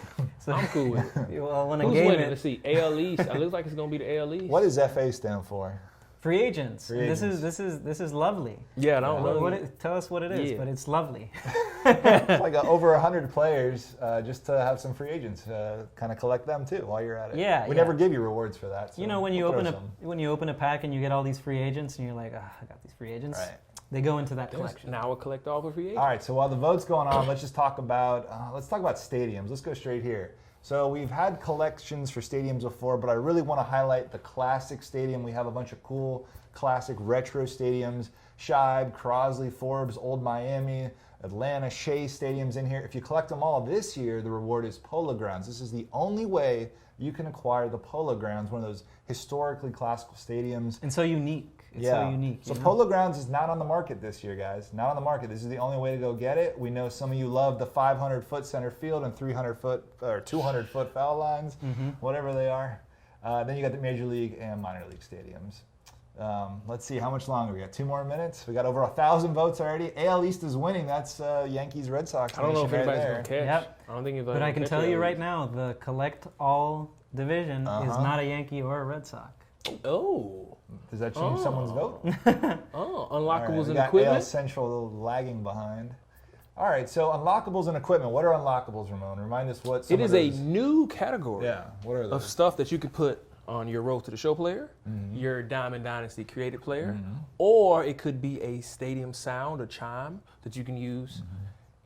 I'm cool with it. Well, when a Who's game winning? it, Let's see. AL East. It looks like it's gonna be the AL East. What does FA stand for? free agents. Free This agents. is lovely. Yeah, I don't know. Tell us what it is, Yeah. but it's lovely. It's like over 100 players just to have some free agents, kind of collect them too while you're at it. Yeah, we yeah. never give you rewards for that. So You know, when you we'll open throw a some. pack and you get all these free agents, and you're like, I got these free agents. Right. They go into that collection. Now we'll collect all for free agents. All right, so while the vote's going on, let's just talk about stadiums. Let's go straight here. So we've had collections for stadiums before, but I really want to highlight the classic stadium. We have a bunch of cool classic retro stadiums: Shibe, Crosley, Forbes, Old Miami, Atlanta, Shea stadiums in here. If you collect them all this year, the reward is Polo Grounds. This is the only way you can acquire the Polo Grounds, one of those historically classical stadiums. And so unique. It's so unique. So you know? Polo Grounds is not on the market this year, guys. Not on the market. This is the only way to go get it. We know some of you love the 500-foot center field and 300-foot or 200-foot foul lines, whatever they are. Then you got the Major League and minor league stadiums. Let's see, how much longer? We got 2 more minutes. We got over 1,000 votes already. AL East is winning. That's Yankees, Red Sox. I don't know if nation right anybody's there. gonna catch. Yep. I don't think anybody's But I gonna can catch tell AL you right East. now, the collect all division is not a Yankee or a Red Sox. Oh. Does that change someone's vote? Oh, All right, unlockables we and got equipment. AL Central lagging behind. All right, so unlockables and equipment. What are unlockables, Ramon? Remind us what some It of is a those- new category Yeah, what are of those? stuff that you could put on your Road to the Show player, your Diamond Dynasty created player, or it could be a stadium sound, a chime that you can use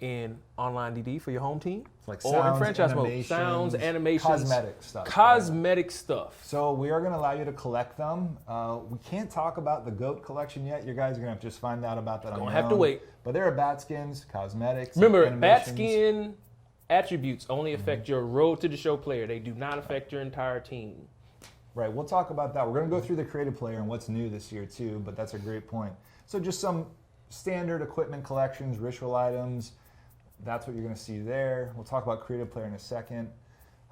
in online DD for your home team, Like or in sounds, franchise mode. animations, Sounds, animations, cosmetic stuff. cosmetic stuff. So we are going to allow you to collect them. We can't talk about the GOAT collection yet. You guys are going to have to just find out about that on Gonna your have to own. wait. But there are bat skins, cosmetics, Remember, animations. bat skin attributes only affect your Road to the Show player. They do not affect your entire team. Right, we'll talk about that. We're going to go through the creative player and what's new this year too, but that's a great point. So just some standard equipment collections, ritual items. That's what you're going to see there. We'll talk about creative player in a second.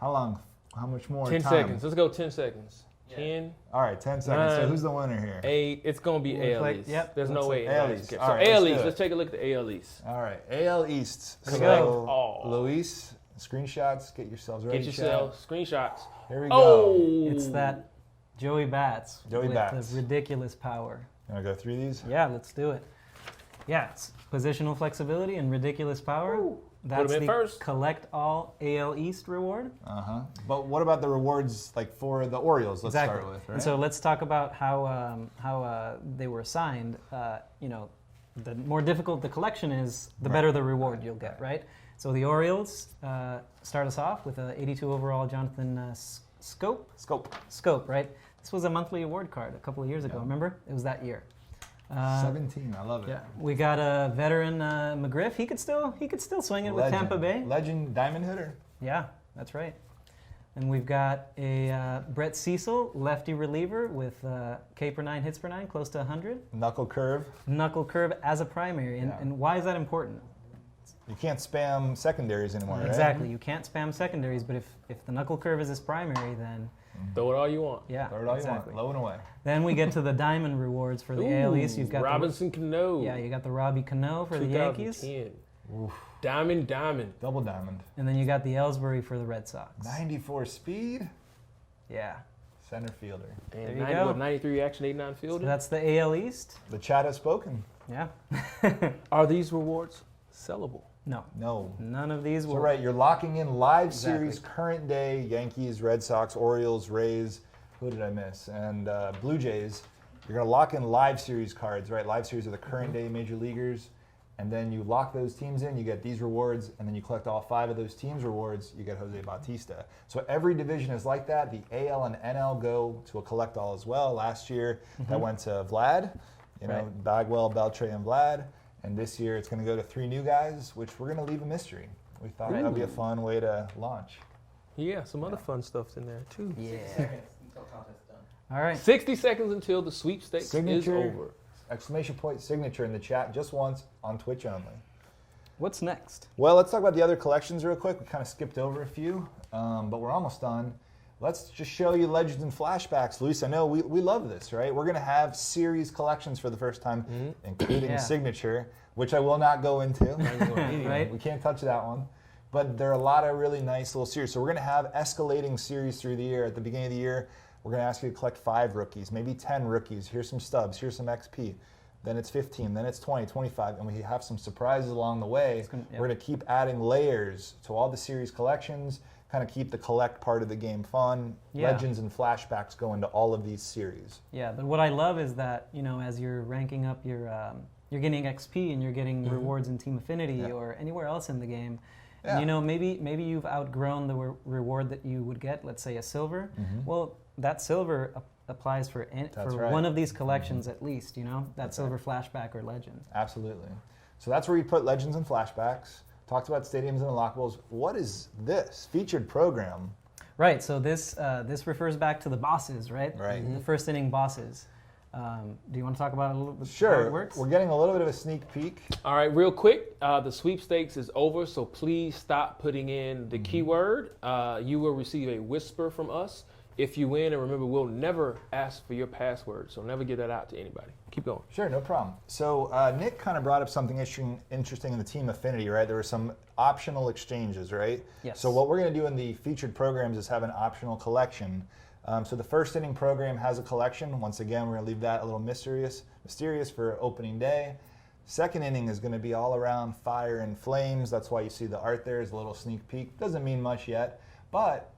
How long? How much more 10 time? seconds. Let's go 10 seconds. 10, All right, 10 seconds. So 9, who's the winner here? 8. It's going to be Looks AL like- East. yep, There's no looks way. like AL anybody's East. catch. All So right, AL let's East. do it. Let's take a look at the AL East. All right, AL East. Let's So, go. Luis, screenshots. Get yourselves ready. Get yourself screenshots. Here we go. Oh! It's that Joey Bats Joey with Bats. the ridiculous power. You want to go through these? Yeah, let's do it. Yeah, it's positional flexibility and ridiculous power. That's Put 'em in the first. collect all AL East reward. But what about the rewards, like for the Orioles? Let's Exactly. start with. Right? And so let's talk about how they were assigned. The more difficult the collection is, the better the reward you'll get, right? So the Orioles start us off with an 82 overall Jonathan Scope, right? This was a monthly award card a couple of years ago. Remember? It was that year. 17. I love it. Yeah, we got a veteran McGriff. He could still swing it with Tampa Bay. Legend diamond hitter. Yeah, that's right. And we've got a Brett Cecil, lefty reliever with K per 9, hits per 9, close to 100. Knuckle curve. Knuckle curve as a primary. And why is that important? You can't spam secondaries anymore, right? Exactly. You can't spam secondaries, but if the knuckle curve is his primary, then Throw it all you want. yeah, Throw it all exactly. you want. Low and away. Then we get to the diamond rewards for the AL East. You've got Robinson Cano. you got the Robbie Cano for the Yankees, 2010. Diamond. Double diamond. and then you got the Ellsbury for the Red Sox. 94 speed. Yeah, Center fielder. And There you 90, go. what, 93 action, 89 so fielder. that's the AL East. The chat has spoken. Yeah. Are these rewards sellable? No, No. none of these So were. right, you're locking in live Exactly. series, current day, Yankees, Red Sox, Orioles, Rays. Who did I miss? And Blue Jays. You're going to lock in live series cards, right? Live series are the current day major leaguers. and then you lock those teams in, you get these rewards, and then you collect all 5 of those teams' rewards, you get Jose Bautista. So every division is like that. The AL and NL go to a collect all as well. Last year, that went to Vlad, Bagwell, Beltre, and Vlad. And this year, it's going to go to 3 new guys, which we're going to leave a mystery. We thought that would be a fun way to launch. Yeah, some other fun stuff's in there too. Yeah. 60 seconds until contest done. All right. 60 seconds until the sweepstakes is over. Exclamation point signature in the chat just once on Twitch only. What's next? Well, let's talk about the other collections real quick. We kind of skipped over a few, but we're almost done. Let's just show you Legends and Flashbacks. Luis, I know we love this, right? We're going to have series collections for the first time, including Signature, which I will not go into. Right. We can't touch that one. But there are a lot of really nice little series. So we're going to have escalating series through the year. At the beginning of the year, we're going to ask you to collect 5 rookies, maybe 10 rookies. Here's some stubs. Here's some XP. Then it's 15. Then it's 20, 25. And we have some surprises along the way. We're going to keep adding layers to all the series collections, kind of keep the collect part of the game fun. Legends and Flashbacks go into all of these series. Yeah, but what I love is that, as you're ranking up your, you're getting XP and you're getting rewards in Team Affinity or anywhere else in the game. Yeah. And, maybe you've outgrown the reward that you would get, let's say a silver. Well, that silver applies for one of these collections at least, that silver flashback or legend. Absolutely. So that's where you put Legends and Flashbacks. Talked about stadiums and unlockables. What is this featured program? Right. So this refers back to the bosses, right? Right. The first inning bosses. Do you want to talk about it a little bit? Sure. How it works? We're getting a little bit of a sneak peek. All right, real quick, the sweepstakes is over, so please stop putting in the keyword. You will receive a whisper from us if you win, and remember, we'll never ask for your password, so never give that out to anybody. Keep going. Sure, no problem. So Nick kind of brought up something interesting in the Team Affinity, right? There were some optional exchanges, right? Yes. So what we're going to do in the featured programs is have an optional collection. So the first inning program has a collection. Once again, we're going to leave that a little mysterious for opening day. Second inning is going to be all around fire and flames. That's why you see the art there is a little sneak peek. Doesn't mean much yet, but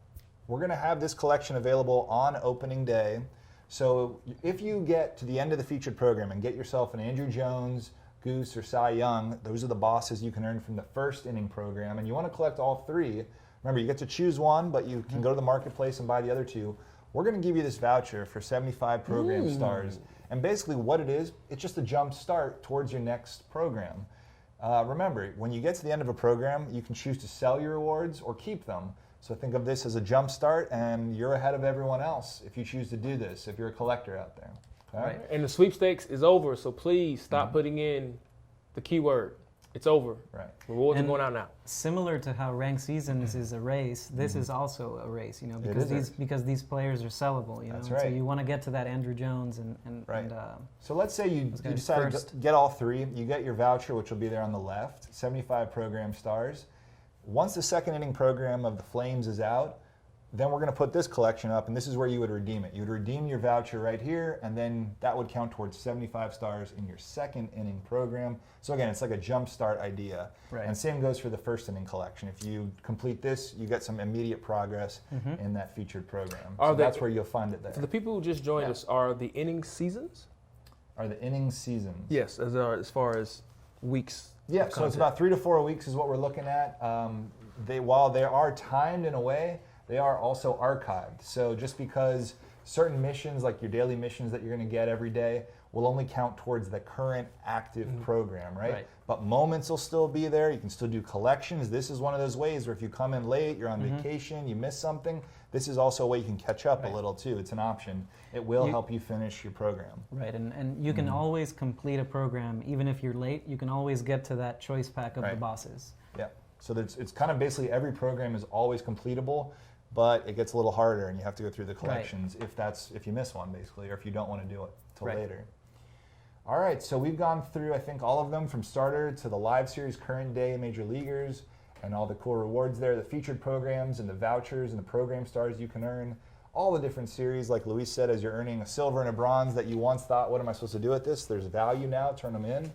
we're going to have this collection available on opening day. So if you get to the end of the featured program and get yourself an Andrew Jones, Goose, or Cy Young, those are the bosses you can earn from the first inning program, and you want to collect all 3. Remember, you get to choose one, but you can go to the marketplace and buy the other 2. We're going to give you this voucher for 75 program stars. And basically what it is, it's just a jump start towards your next program. Remember, when you get to the end of a program, you can choose to sell your rewards or keep them. So think of this as a jump start, and you're ahead of everyone else if you choose to do this, if you're a collector out there. Okay? Right. And the sweepstakes is over, so please stop putting in the keyword. It's over. Right. Rewards are going out now. Similar to how ranked seasons is a race, this is also a race, because these players are sellable, That's So right. you want to get to that Andrew Jones and so let's say you decide to get all 3. You get your voucher, which will be there on the left, 75 program stars. Once the second inning program of the Flames is out, then we're going to put this collection up, and this is where you would redeem it. You would redeem your voucher right here, and then that would count towards 75 stars in your second inning program. So again, it's like a jump start idea. Right. And same goes for the first inning collection. If you complete this, you get some immediate progress in that featured program. So that's where you'll find it there. For the people who just joined us, are the inning seasons? Are the inning seasons? Yes, as far as weeks. Yeah, so it's about 3 to 4 weeks is what we're looking at. While they are timed in a way, they are also archived. So just because certain missions, like your daily missions that you're going to get every day, will only count towards the current active program, right? But moments will still be there. You can still do collections. This is one of those ways where if you come in late, you're on vacation, you miss something, this is also a way you can catch up a little too. It's an option. It will help you finish your program. Right, and you can always complete a program. Even if you're late, you can always get to that choice pack of the bosses. Yeah, so it's kind of basically every program is always completable, but it gets a little harder and you have to go through the collections if you miss one basically, or if you don't want to do it till later. All right, so we've gone through, I think, all of them from starter to the live series, current day major leaguers, and all the cool rewards there, the featured programs and the vouchers and the program stars you can earn, all the different series, like Luis said, as you're earning a silver and a bronze that you once thought, what am I supposed to do with this? There's value now, turn them in.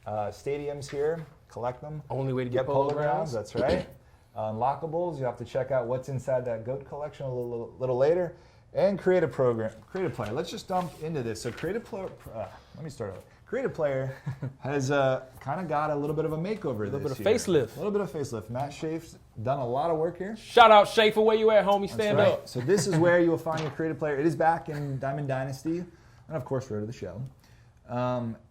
Stadiums here, collect them. Only way to get polo grounds. That's right. Unlockables, you have to check out what's inside that GOAT collection a little later. And create a program, create a player. Let's just dump into this. So create a player, let me start over. Create a player has kind of got a little bit of a makeover this year. A little bit of facelift. A little bit of facelift. Matt Shafe's done a lot of work here. Shout out Schaefer, where you at, homie? Stand That's right. up. So this is where you will find your creative player. It is back in Diamond Dynasty, and of course, Road to the Show.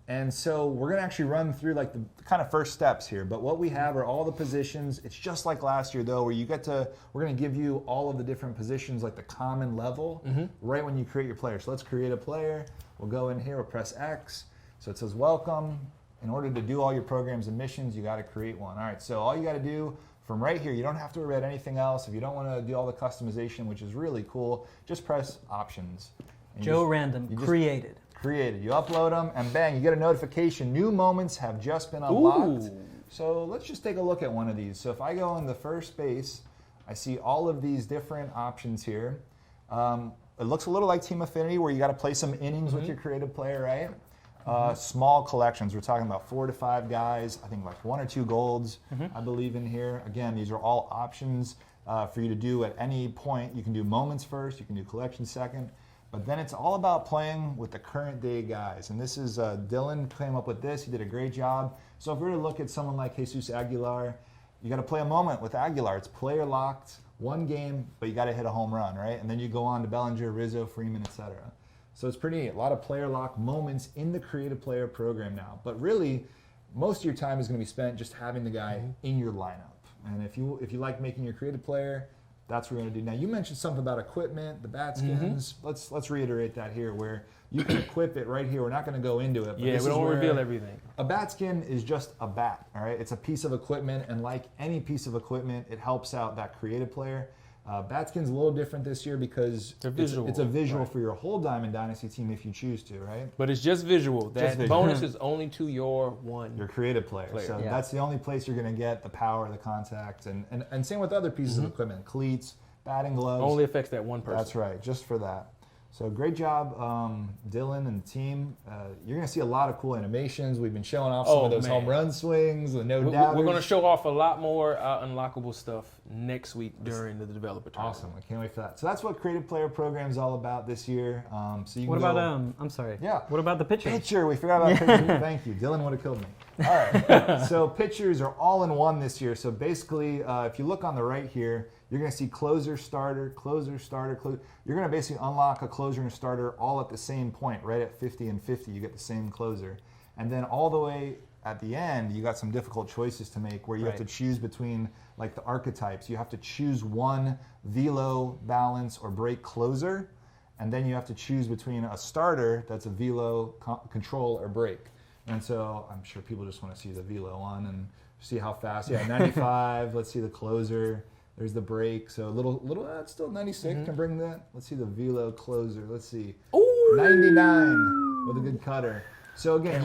And so we're going to actually run through like the kind of first steps here. But what we have are all the positions. It's just like last year, though, where you get to, we're going to give you all of the different positions, like the common level, right when you create your player. So let's create a player. We'll go in here, we'll press X. So it says welcome. In order to do all your programs and missions, you got to create one. All right, so all you got to do from right here, you don't have to worry about anything else. If you don't want to do all the customization, which is really cool, just press options. And Joe Random, created. Created. You upload them, and bang, you get a notification. New moments have just been unlocked. Ooh. So let's just take a look at one of these. So if I go in the first space, I see all of these different options here. It looks a little like Team Affinity, where you got to play some innings with your creative player, right? Small collections. We're talking about 4 to 5 guys. I think like 1 or 2 golds, I believe, in here. Again, these are all options for you to do at any point. You can do moments first. You can do collections second. But then it's all about playing with the current day guys. And this is Dylan came up with this. He did a great job. So if we were to look at someone like Jesus Aguilar, you got to play a moment with Aguilar. It's player locked, 1 game, but you got to hit a home run, right? And then you go on to Bellinger, Rizzo, Freeman, etc. So it's pretty neat. A lot of player lock moments in the creative player program now. But really, most of your time is going to be spent just having the guy in your lineup. And if you like making your creative player, that's what we're going to do. Now, you mentioned something about equipment, the bat skins. Let's reiterate that here, where you can equip it right here. We're not going to go into it. But Yeah, we don't reveal everything. A bat skin is just a bat, all right? It's a piece of equipment, and like any piece of equipment, it helps out that creative player. Bat skin's a little different this year because it's a visual for your whole Diamond Dynasty team if you choose to, right? But it's just visual. That bonus is only to your creative player. So that's the only place you're going to get the power, the contact, and same with other pieces of equipment, cleats, batting gloves. Only affects that one person. That's right, just for that. So great job, Dylan and the team. You're going to see a lot of cool animations. We've been showing off some of those home run swings, the no doubters. We're going to show off a lot more unlockable stuff next week during the developer tournament. Awesome. I can't wait for that. So that's what Creative Player Program is all about this year. So you What can about, go, I'm sorry. Yeah. What about the pitchers? Pitcher. We forgot about pitcher. Thank you. Dylan would have killed me. All right. So pitchers are all in one this year. So basically, if you look on the right here, you're going to see closer, starter, closer, starter, closer. You're going to basically unlock a closer and a starter all at the same point, right at 50 and 50. You get the same closer. And then all the way at the end, you got some difficult choices to make where you have to choose between like the archetypes. You have to choose one velo, balance, or break closer. And then you have to choose between a starter that's a velo, control, or break. And so I'm sure people just want to see the velo one and see how fast. Yeah, 95. Let's see the closer. There's the break. So a little. That's still 96. Can bring that. Let's see the velo closer. Let's see. Ooh. 99 with a good cutter. So again,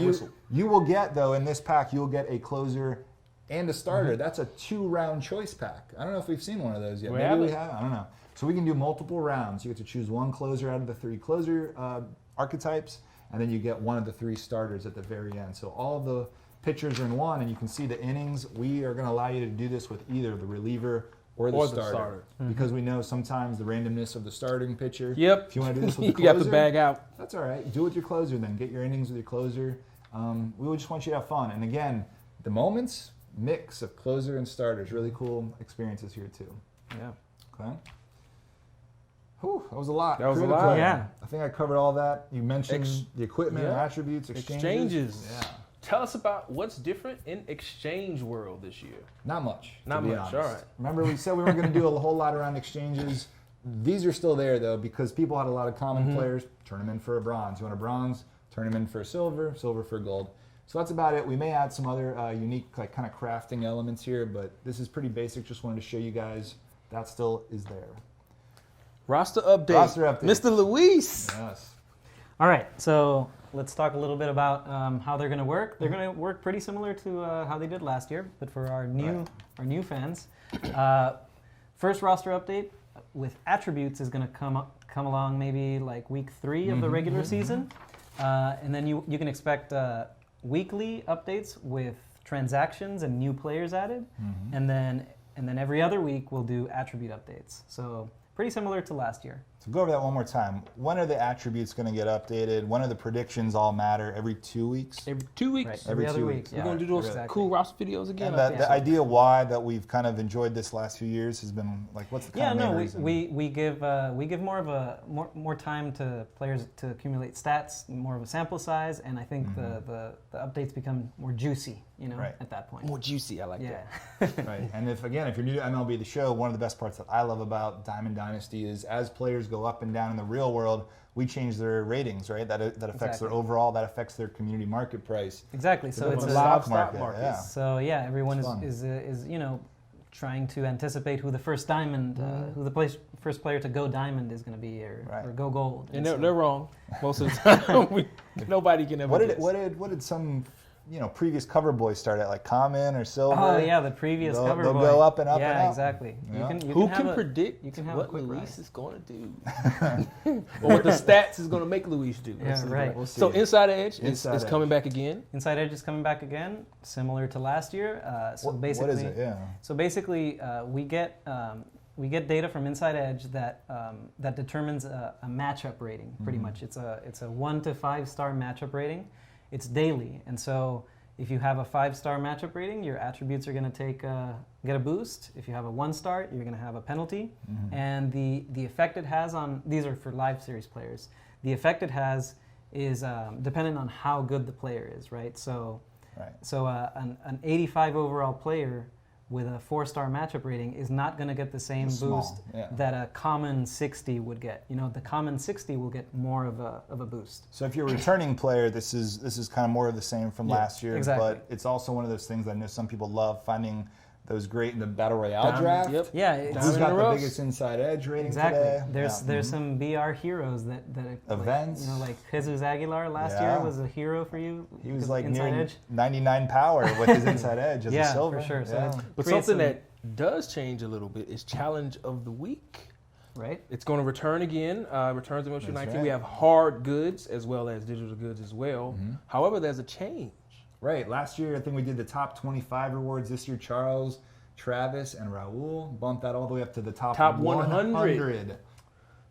you will get, though, in this pack, you'll get a closer and a starter. That's a 2-round choice pack. I don't know if we've seen one of those yet. Maybe we have. I don't know. So we can do multiple rounds. You get to choose one closer out of the 3 closer archetypes, and then you get one of the 3 starters at the very end. So all the pitchers are in one, and you can see the innings. We are going to allow you to do this with either the reliever or the starter. Because we know sometimes the randomness of the starting pitcher. Yep. If you want to do this with the closer, you have to bag out. That's all right. Do it with your closer then. Get your innings with your closer. We would just want you to have fun. And again, the moments, mix of closer and starters. Really cool experiences here too. Yeah. Okay. Whew, that was a lot. That was a lot. Yeah. I think I covered all that. You mentioned the equipment, attributes, exchanges. Yeah. Tell us about what's different in Exchange World this year. Not much. Not much, all right. Remember we said we weren't going to do a whole lot around exchanges. These are still there, though, because people had a lot of common players. Turn them in for a bronze. You want a bronze? Turn them in for a silver. Silver for gold. So that's about it. We may add some other unique kind of crafting elements here, but this is pretty basic. Just wanted to show you guys that still is there. Roster update. Mr. Luis. Yes. All right, so let's talk a little bit about how they're going to work. They're going to work pretty similar to how they did last year, but for our new fans. First roster update with attributes is going to come along maybe like week 3 of the regular season, and then you can expect weekly updates with transactions and new players added, and then every other week we'll do attribute updates. So pretty similar to last year. So go over that one more time. When are the attributes going to get updated? When are the predictions all matter? Every 2 weeks? Every 2 weeks. Right. Every other 2 week. weeks. We're going to do those Exactly. cool roster videos again. And I think. the idea why that we've kind of enjoyed this last few years has been like, what's the kind of main reason? we give more of a more time to players to accumulate stats, more of a sample size, and I think the updates become more juicy, Right. at that point. More juicy, I like that. Right. And if you're new to MLB The Show, one of the best parts that I love about Diamond Dynasty is as players go up and down in the real world, we change their ratings, right? That affects their overall, that affects their community market price. Exactly. So it's a stock market. Yeah. So yeah, everyone It's fun. is trying to anticipate who the first diamond, who the first player to go diamond is going to be, or go gold. And they're wrong most of the time. Nobody can ever. What did some previous cover boys start at, like common or silver? Oh yeah, the previous cover they'll boy. go up and up yeah, and up. exactly. Yeah. Who can predict have what a quick Luis rise. is going to do? Or what the stats is going to make Luis do? Yeah, right. We'll see. So Inside Edge is Inside coming Edge. back again. Inside Edge is coming back again, similar to last year. What is it? Yeah. So basically, we get data from Inside Edge that determines a matchup rating. Pretty much, it's a 1 to 5 star matchup rating. It's daily, and so if you have a 5-star matchup rating, your attributes are going to get a boost. If you have a 1-star, you're going to have a penalty. And the effect it has on, these are for live series players. The effect it has is dependent on how good the player is, right? So, an 85 overall player with a 4-star matchup rating is not going to get the same boost that a common 60 would get. The common 60 will get more of a boost. So if you're a returning player, this is kind of more of the same from last year. Exactly. But it's also one of those things that I know some people love, finding those great in the Battle Royale draft. Yep. Yeah, Who's got the biggest Inside Edge rating today? There's some BR heroes that events. Like Jesus Aguilar last year was a hero for you. He was like Inside near Edge. 99 power with his Inside Edge as a silver. for sure. Yeah. So But something that does change a little bit is Challenge of the Week. Right. It's going to return again. Returns in Motion 19. right. We have hard goods as well as digital goods as well. However, there's a change. Right. Last year, I think we did the top 25 rewards. This year, Charles, Travis, and Raul bumped that all the way up to the top 100.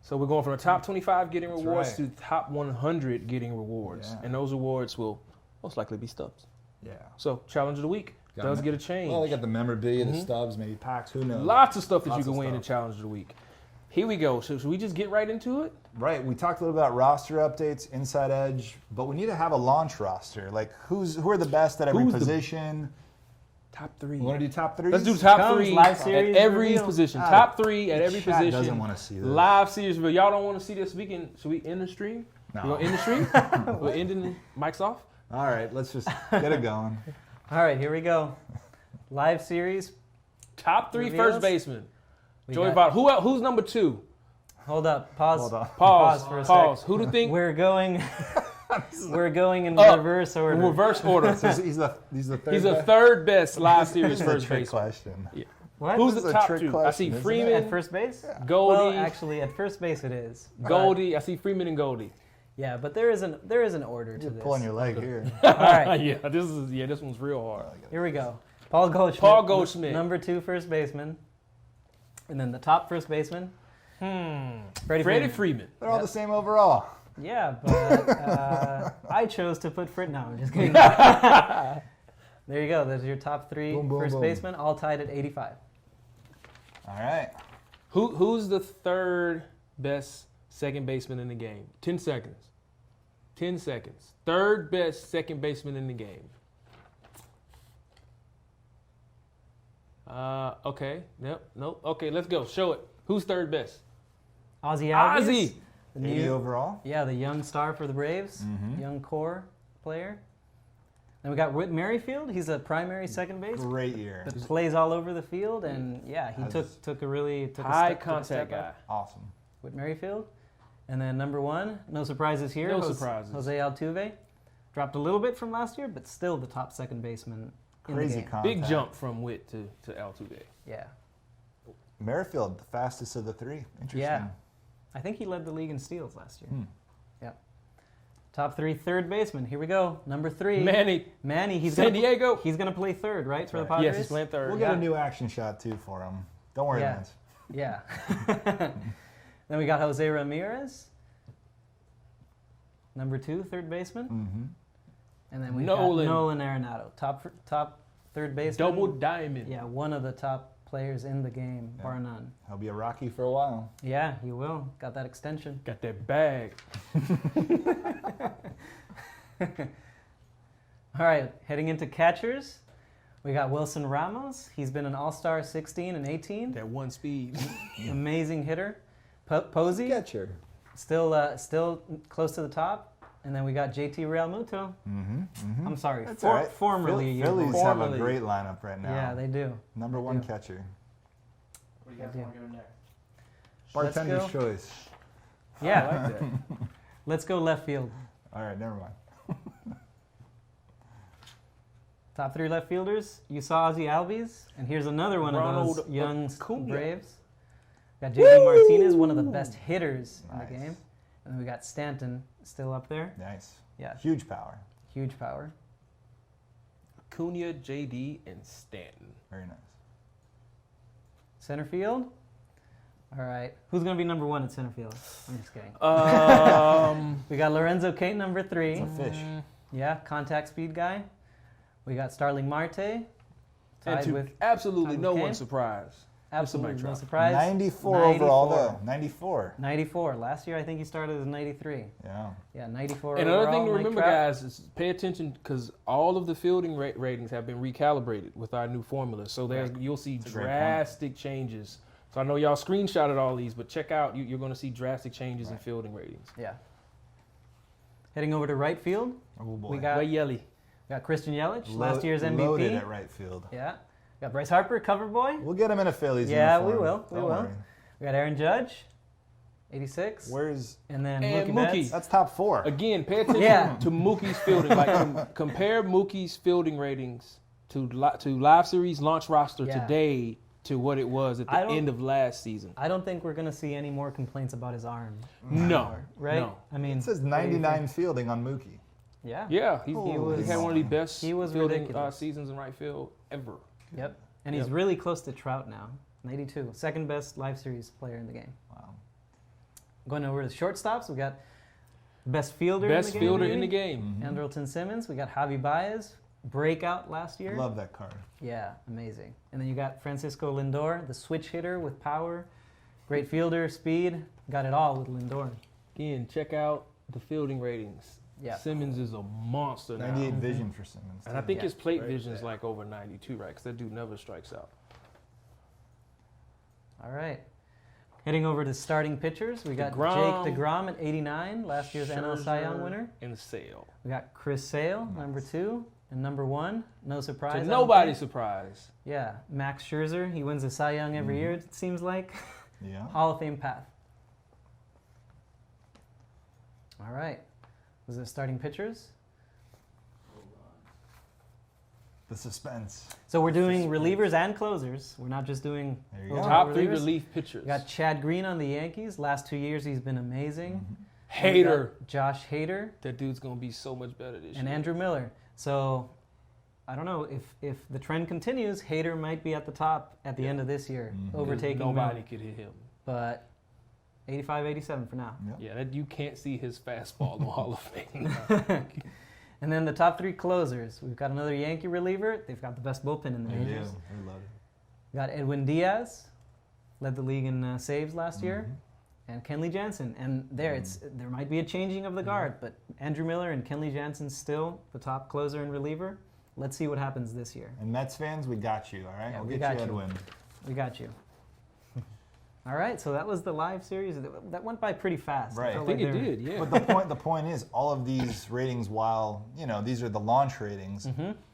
So we're going from the top 25 getting That's rewards right. to the top 100 getting rewards. Yeah. And those rewards will most likely be stubs. Yeah. So Challenge of the Week does get a change. Well, they got the memorabilia, the stubs, maybe packs, who knows? Lots of stuff that Lots you of can win in stuff. Challenge of the Week. Here we go. So should we just get right into it? Right. We talked a little about roster updates, Inside Edge, but we need to have a launch roster. Like, who are the best at every Who's the position? Top 3. You want to do top 3? Let's do top Comes 3 live at series every reveal. position. Top 3 at the every chat position. doesn't want to see this. Live series reveal. Y'all don't want to see this? Should we end the stream? No. We gonna end the stream? We're ending the mics off? All right, let's just get it going. All right, here we go. Live series. Top 3 Reveals? first baseman. We Joey got- Votto. Who's number 2? Hold up. Pause. Hold on. Pause. for a Pause. sec. Who do you think? We're going. We're going in Up. reverse order. In reverse order. So he's the third. He's the best? third best live series This is a first trick baseman. question. What? Who's This the is a top trick 2? I question, see isn't it? Freeman, At first base? Goldie, Well, actually, at first base it is. Goldie. I see Freeman and Goldie. Yeah, but there is an order to You're this. pulling your leg here. All right, Yeah, this one's real hard. here we go. Paul Goldschmidt. Paul Goldschmidt. Number 2 first baseman. And then the top first baseman. Freddie Freeman. They're all the same overall. Yeah, but I chose to put Fred. No, I'm just kidding. There you go. There's your top 3 Boom, boom, first boom. basemen, all tied at 85. All right. Who's the third best second baseman in the game? 10 seconds. 10 seconds. Third best second baseman in the game. Okay. Yep. Nope. Okay, let's go. Show it. Who's third best? Ozzy Albies. Ozzy. The 80 new, overall. yeah, the young star for the Braves, young core player. Then we got Whit Merrifield. He's a primary second base, Great year. but plays all over the field, and yeah, he Has- took a High step contact guy. up. Awesome. Whit Merrifield. And then number 1, no surprises here. No surprises. Jose Altuve dropped a little bit from last year, but still the top second baseman in the Crazy game. contact. Big jump from Witt to Altuve. Yeah, Merrifield, the fastest of the 3. Interesting. yeah. I think he led the league in steals last year. Yeah. Top 3 third baseman. Here we go. Number 3. Manny. He's San Diego. He's gonna play third, right, for the right. Padres? Yes, he's playing third. We'll get a new action shot too for him. Don't worry, Yeah. Vince. Yeah. Then we got Jose Ramirez, number 2, third baseman. Mm-hmm. And then we Nolan. got Nolan Arenado, top third baseman. Double diamond. Yeah, one of the top players in the game, bar none. He'll be a Rocky for a while. Yeah, he will. Got that extension. Got that bag. All right, heading into catchers, we got Wilson Ramos. He's been an all-star 16 and 18. That one speed. Amazing hitter. Posey, Catcher. still close to the top. And then we got JT Realmuto. Mm-hmm. Mm-hmm. I'm sorry, That's all right. formerly. Phillies have a Formerly. great lineup right now. Yeah, they do. Number 1 catcher. What do you guys want to go next? Bartender's go. choice. Yeah, I like that. let's go left field. All right, never mind. Top 3 left fielders, you saw Ozzy Albies, and here's another one of Ronald those young Acuna. Braves. Got JD Martinez, one of the best hitters in the Nice. game. And then we got Stanton still up there. Nice. Yeah, Huge power. huge power. Acuna, JD, and Stanton. Very nice. Center field. All right, who's going to be number 1 at center field? I'm just kidding. We got Lorenzo Cain, number 3. It's a fish. Yeah, contact speed guy. We got Starling Marte, And tied to with absolutely tied no with one's Kane. surprised. absolutely somebody no drop. surprise. 94 overall, though. 94. 94. Last year, I think he started as 93. Yeah. Yeah, 94 And another thing overall, to Mike remember, Trout. guys, is pay attention because all of the fielding ratings have been recalibrated with our new formula. So there's you'll see a great point. drastic changes. So I know y'all screenshotted all these, but check out, you're going to see drastic changes in Right. fielding ratings. Yeah. Heading over to right field, Oh, boy. we got Way Yelly. Christian Yelich, last year's MVP. Loaded at right field. Yeah. Got Bryce Harper, cover boy. We'll get him in a Phillies Yeah, uniform. we will. We Don't will. worry. We got Aaron Judge, 86. Where's... And then And Mookie Mookie. Betts. That's top 4. Again, pay attention Yeah. to Mookie's fielding. Like compare Mookie's fielding ratings to live series launch roster Yeah. today to what it was at the I don't- end of last season. I don't think we're going to see any more complaints about his arm. No, Right? no. I mean, It says what do you 99 think? fielding on Mookie. Yeah. Yeah, he was- had one of the best he was fielding ridiculous. seasons in right field ever. Yep. And he's Yep. really close to Trout now. 92. Second best live series player in the game. Wow. Going over to shortstops, we got best fielder Best in the game. fielder in the maybe? game. Andrelton Simmons. We got Javi Baez, breakout last year. Love that card. Yeah, amazing. And then you got Francisco Lindor, the switch hitter with power, great fielder, speed. Got it all with Lindor. Again, check out the fielding ratings. Yeah. Simmons is a monster now. 98 vision for Simmons. And I too. think Yeah. his plate Right vision is there. like over 92, right? Because that dude never strikes out. All right. Heading over to starting pitchers, we got DeGrom. Jake DeGrom at 89, last year's NL Cy Young Scherzer winner. And Sale. We got Chris Sale, number 2, and number 1. No surprise. I To don't nobody's think. surprise. Yeah, Max Scherzer. He wins the Cy Young every year, it seems like. Yeah. Hall of Fame path. All right. Was it starting pitchers? The suspense. So we're doing relievers and closers. We're not just doing There you go. overall Top 3 relievers. relief pitchers. We got Chad Green on the Yankees. Last 2 years, he's been amazing. Hater. We got Josh Hader That dude's going to be so much better this and year. Andrew Miller. So I don't know if the trend continues. Hader might be at the top at the end of this year, overtaking Nobody Miller. could hit him. But 85, 87 for now. Yep. Yeah, that you can't see his fastball in the Hall of Fame. And then the top 3 closers. We've got another Yankee reliever. They've got the best bullpen in the They do. majors. They're loaded. We got Edwin Diaz, led the league in saves last year, and Kenley Jansen. And there might be a changing of the guard, but Andrew Miller and Kenley Jansen still the top closer and reliever. Let's see what happens this year. And Mets fans, we got you, all right? Yeah, we'll we get got you, you. Edwin. We got you. All right, so that was the live series. That went by pretty fast. Right. felt I think like it they were- did, yeah. But the point is, all of these ratings, while these are the launch ratings,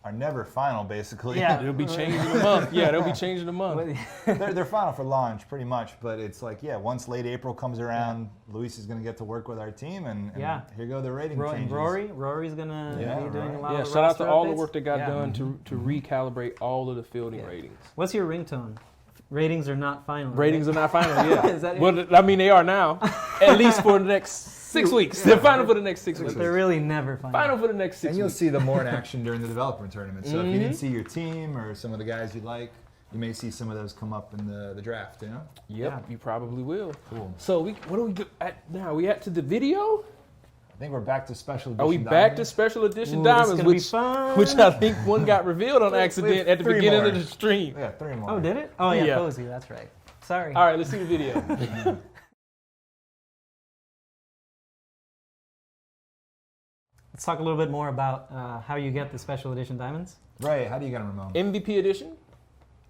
are never final. Basically, Yeah. It'll be changing a month. Yeah, they'll be changing a month. they're final for launch, pretty much. But it's like, once late April comes around, Luis is going to get to work with our team, and Yeah. here go the rating And changes. Rory's gonna Yeah, be doing right. a lot Yeah, of shout out to roster all the updates. work that got Yeah. done to recalibrate all of the fielding Yeah. ratings. What's your ringtone? Ratings are not final. Ratings right? are not final, yeah. Is that it? Well, I mean, they are now. At least for the next 6 weeks. They're final for the next 6 weeks. But they're really never final. Final for the next 6 And you'll weeks. see them more in action during the development tournament. So if you didn't see your team or some of the guys you like, You may see some of those come up in the draft, you know? Yep, you probably will. Cool. So what do we do now? We at to the video? I think we're back to special edition Are we back to diamonds. special edition Ooh, this is diamonds, gonna be fun. which I think one got revealed on accident at the 3 beginning more. of the stream. Yeah, 3 more. Oh, did it? Oh, yeah, Yeah. Posey, that's right. Sorry. All right, let's see the video. Let's talk a little bit more about how you get the special edition diamonds. Right, how do you get them, Ramon? MVP edition,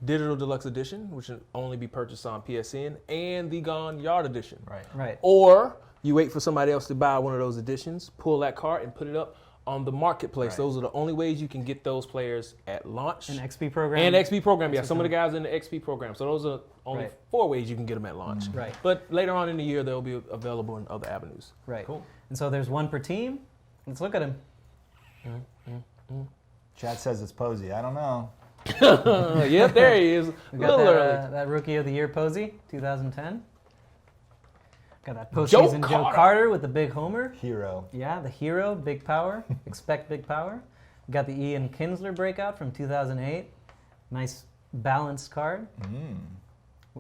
digital deluxe edition, which can only be purchased on PSN, and the Gone Yard edition. Right. Right. Or you wait for somebody else to buy one of those editions, pull that card, and put it up on the marketplace. Right. Those are the only ways you can get those players at launch. An XP program. And XP program, yeah. Some of the guys in the XP program. So those are only Right. 4 ways you can get them at launch. Right. But later on in the year, they'll be available in other avenues. Right. Cool. And so there's one per team. Let's look at him. Chat says it's Posey. I don't know. Yep, there he is. We A got little that, early. that Rookie of the Year Posey, 2010. Got that postseason Joe Joe Carter. Carter with the big homer. Hero. Yeah, the hero, big power. Expect big power. We got the Ian Kinsler breakout from 2008. Nice balanced card.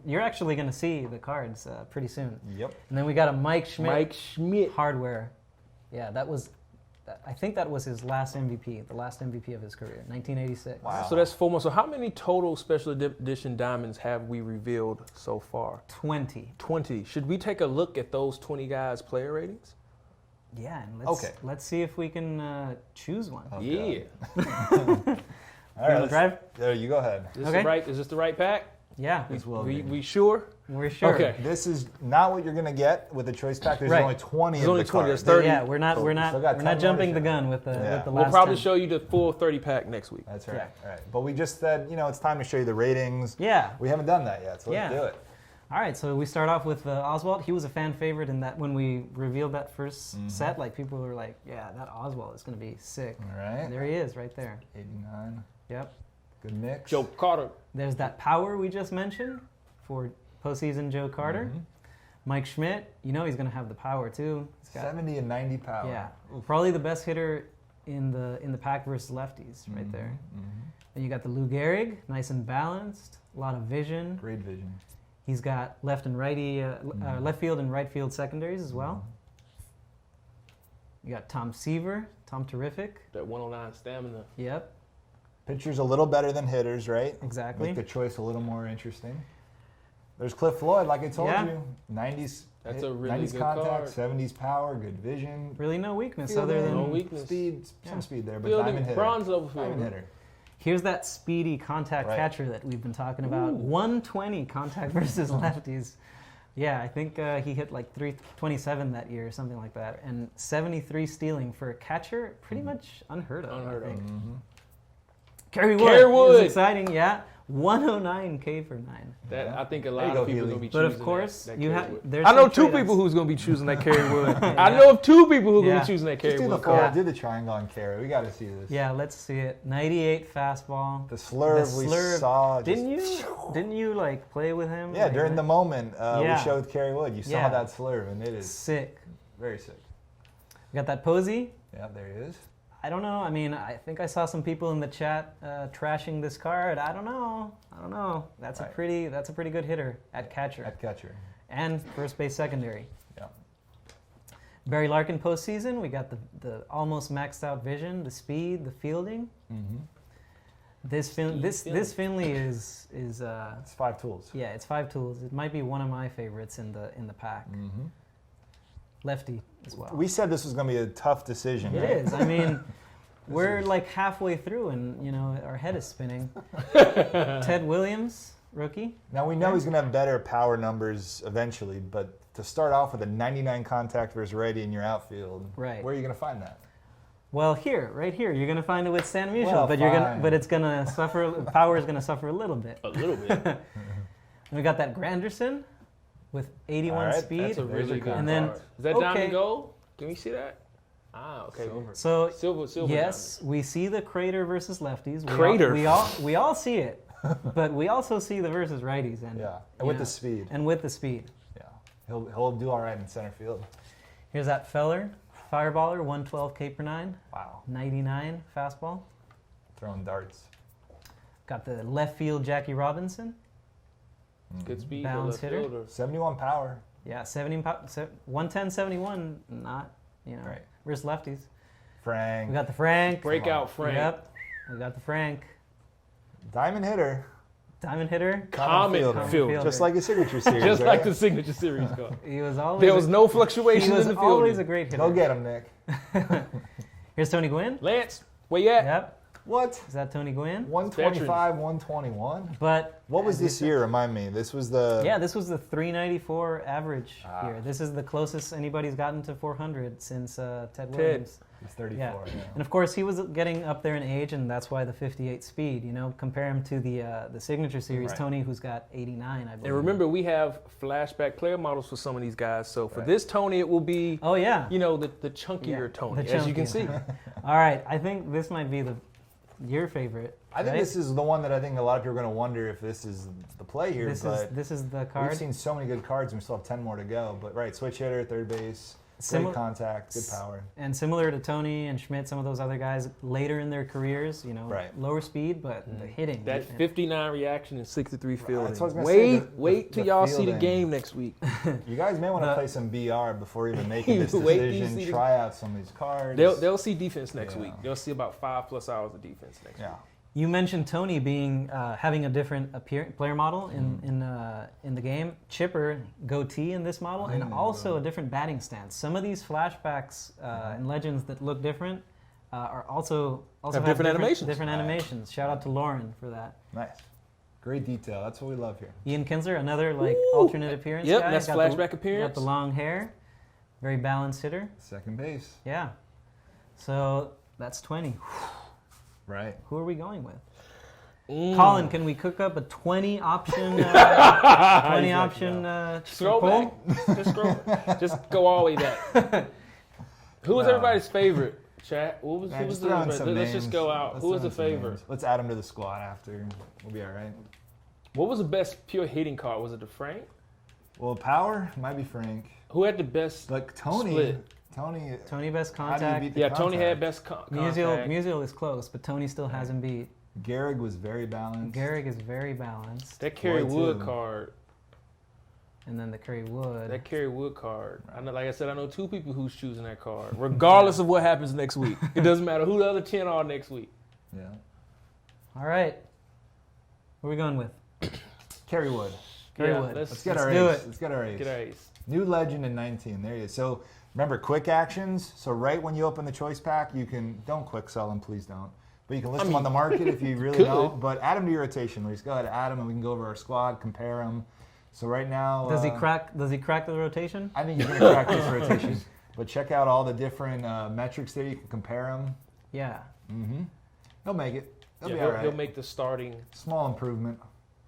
You're actually going to see the cards pretty soon. Yep. And then we got a Mike Schmidt. Mike Schmidt. Hardware. Yeah, I think that was his last MVP, the last MVP of his career, 1986. Wow. So that's 4 more. So how many total special edition diamonds have we revealed so far? 20. 20. Should we take a look at those 20 guys' player ratings? Yeah, and Okay. let's see if we can choose one. Oh, Yeah. All right, drive? There, you go ahead. Is this the right pack? Yeah, This will be. We sure? we're sure. Okay. This is not what you're gonna get with the choice pack. There's Right. only 20 There's of only the 20, cards. there's 30. Yeah, we're not Still got 10 more jumping to the show. gun with the Yeah. the We'll last probably 10. show you the full 30 pack next week. That's right. Correct. All right. But we just said, it's time to show you the ratings. Yeah. We haven't done that yet, so let's Yeah. do it. All right, so we start off with Oswald. He was a fan favorite in that when we revealed that first set, like people were like, yeah, that Oswald is going to be sick. All right. And there he is right there. 89. Yep. Good mix. Joe Carter. There's that power we just mentioned for postseason Joe Carter. Mike Schmidt, he's going to have the power too. He's got, 70 and 90 power. yeah, probably the best hitter in the pack versus lefties right there. And you got the Lou Gehrig, nice and balanced, a lot of vision. Great vision. He's got left and righty, left field and right field secondaries as well. You got Tom Seaver, Tom Terrific. That 109 stamina. Yep, Pitchers a little better than hitters, right? exactly. Make the choice a little more interesting. There's Cliff Floyd, like I told Yeah. you. 90s. That's a really 90s good contact, card. 70s power, good vision. Really no weakness Fielding, other than No weakness. Speed, Yeah. some speed there, but Fielding, diamond hitter. bronze level Diamond fielder. hitter. here's that speedy contact Right. catcher that we've been talking about. 120 contact versus lefties. Yeah, I think he hit like 327 that year or something like that. And 73 stealing for a catcher, pretty much unheard of. Unheard I of. think. Kerry Wood. Kerry Wood. Is exciting, yeah. 109 K for 9. That I think a There lot you of go, people are Healy. going to be But choosing of course, that you Kerry have. Wood. There's I know some 2 trade-offs. people who's going to be choosing that Kerry Wood. I know of 2 people who are going Yeah. to be choosing that Just Kerry do the Wood full, card. do the triangle on Kerry. We got to see this. Yeah, let's see it. 98 fastball. The slurve we saw. Didn't you like play with him? Yeah, Like, during the moment Yeah. we showed Kerry Wood. You saw Yeah. that slurve, and it is sick. very sick. We got that Posey. Yeah, there he is. I don't know. I mean, I think I saw some people in the chat trashing this card. I don't know. That's Right. a pretty good hitter at catcher At catcher. and first base secondary. Yeah. Barry Larkin postseason. We got the almost maxed out vision, the speed, the fielding. This Finley is It's 5 tools. yeah, it's 5 tools. It might be one of my favorites in the pack. Lefty as well. We said this was going to be a tough decision. It right? is. I mean, we're like halfway through, and our head is spinning. Ted Williams, rookie. Now we know he's going to have better power numbers eventually, but to start off with a 99 contact versus righty in your outfield, Right. where are you going to find that? Well, right here, you're gonna find it with Stan Musial, Well, but it's gonna suffer. Power is gonna suffer a little bit. A little bit. And we got that Granderson with 81 All right, speed. That's a really good And then- card. Is that okay. diamond gold? Can we see that? Ah, okay. So Silver yes, we see the Crater versus lefties. Crater. We all see it, but we also see the versus righties, and Yeah, you and with know, the speed. And with the speed. Yeah, he'll do all right in center field. Here's that Feller, fireballer, 112 K per 9, Wow, 99 fastball. throwing darts. Got the left field Jackie Robinson. Good speed. Balance left hitter. fielder. 71 power. Yeah, 110, 71. Not, Right. versus lefties. Frank. We got the Frank. Breakout Frank. Yep. We got the Frank. Diamond hitter. Diamond hitter. Common fielder. Just like a signature series. Just right? like the signature series card. He was always. There was no fluctuation He was in the always field. a great hitter. Go get him, Nick. Here's Tony Gwynn. Lance, where you at? Yep. What? Is that Tony Gwynn? 125, 121. But What was this year? Remind me. This was the. Yeah, this was the 394 average year. This is the closest anybody's gotten to 400 since Ted Williams. He's 34. Yeah. Yeah. And of course, he was getting up there in age, and that's why the 58 speed. Compare him to the signature series Right. Tony, who's got 89, I believe. And remember, we have flashback player models for some of these guys. So for this Tony, it will be, Oh yeah. the chunkier Tony, the as you can see. chunkier. All right, I think this might be your favorite. I think right? this is the one that I think a lot of people are going to wonder if this is the play here. This is the card. We've seen so many good cards, and we still have 10 more to go. But right, switch hitter, third base, great contact, good power. And similar to Tony and Schmidt, some of those other guys later in their careers, Right. lower speed, but the hitting. That 59 reaction and 63 fielding. That's what I was gonna say, Wait till the y'all see the fielding. game next week. You guys may want to play some BR before even making this Wait till you decision. see the- Try out some of these cards. They'll see defense next Yeah. week. They'll see about 5+ hours of defense next week. Yeah. You mentioned Tony being having a different player model in the game. Chipper goatee in this model, and also a different batting stance. Some of these flashbacks and legends that look different are also Have different animations. Different animations. Shout out to Lauren for that. Nice. Great detail. That's what we love here. Ian Kinsler, another Ooh. alternate appearance Yep, guy. that's Got flashback appearance. Got the long hair. Very balanced hitter. Second base. Yeah. So that's 20. Right. Who are we going with? Mm. Colin, can we cook up a 20 option? 20 option Scroll poll? back. Just scroll. Just go all the way back. Who was everybody's favorite? Chat. Who was let's just go out. Who was the favorite? Let's add them to the squad after. We'll be all right. What was the best pure hitting card? Was it the Frank? Well, power might be Frank. Who had the best Like Tony. split? Tony best how do you contact. beat the Yeah, Tony contact? had best contact. Musial is close, but Tony still has him beat. Gehrig was very balanced. Gehrig is very balanced. That Kerry Boy, Wood too. card. And then the Kerry Wood. That Kerry Wood card. I know, like I said, I know 2 people who's choosing that card, regardless of what happens next week. It doesn't matter who the other 10 are next week. Yeah. All right. What are we going with? Kerry Wood. Kerry Yeah, Wood. Let's get Let's our do ace. it. Let's get our ace. Get our ace. New legend in 19. There he is. So remember, quick actions. So right when you open the choice pack, you can don't quick sell them, please don't. But you can list them on the market if you really could. don't. But add them to your rotation, Luis. Go ahead, add them, and we can go over our squad, compare them. So right now, Does he crack the rotation? I think he's going to crack this rotation. But check out all the different metrics there. You can compare them. Yeah. Mm-hmm. He'll make it. He'll Yeah, be all right. he'll make the starting Small improvement.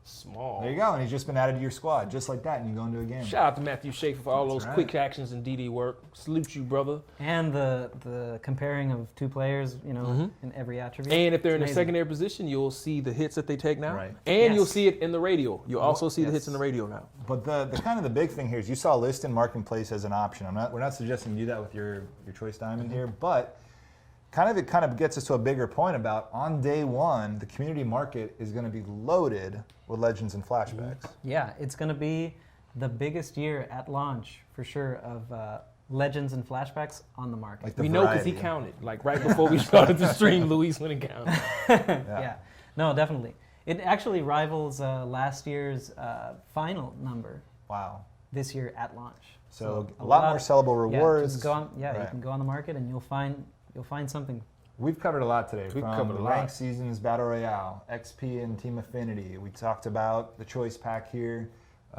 small. There you go. And he's just been added to your squad, just like that, and you go into a game. Shout out to Matthew Schaefer for all That's those right. quick actions and DD work. Salute you, brother. And the comparing of 2 players, in every attribute. And if they're in a Amazing. secondary position, you'll see the hits that they take now. Right. And you'll Yes. see it in the radio. You'll also see the hits yes. in the radio now. But the kind of the big thing here is you saw list and mark in place as an option. We're not suggesting you do that with your choice diamond here, but it kind of gets us to a bigger point about on day one, the community market is going to be loaded with legends and flashbacks. Yeah, it's going to be the biggest year at launch, for sure, of legends and flashbacks on the market. Like the We know because he variety. counted. Like right before we started the stream, Luis went and counted. Yeah. No, definitely. It actually rivals last year's final number Wow. this year at launch. So a lot more sellable Yeah, rewards. just go on, you Right. can go on the market and you'll find something. We've covered a lot today. We've from covered a the lot. ranked seasons, Battle Royale, XP and Team Affinity. We talked about the choice pack here.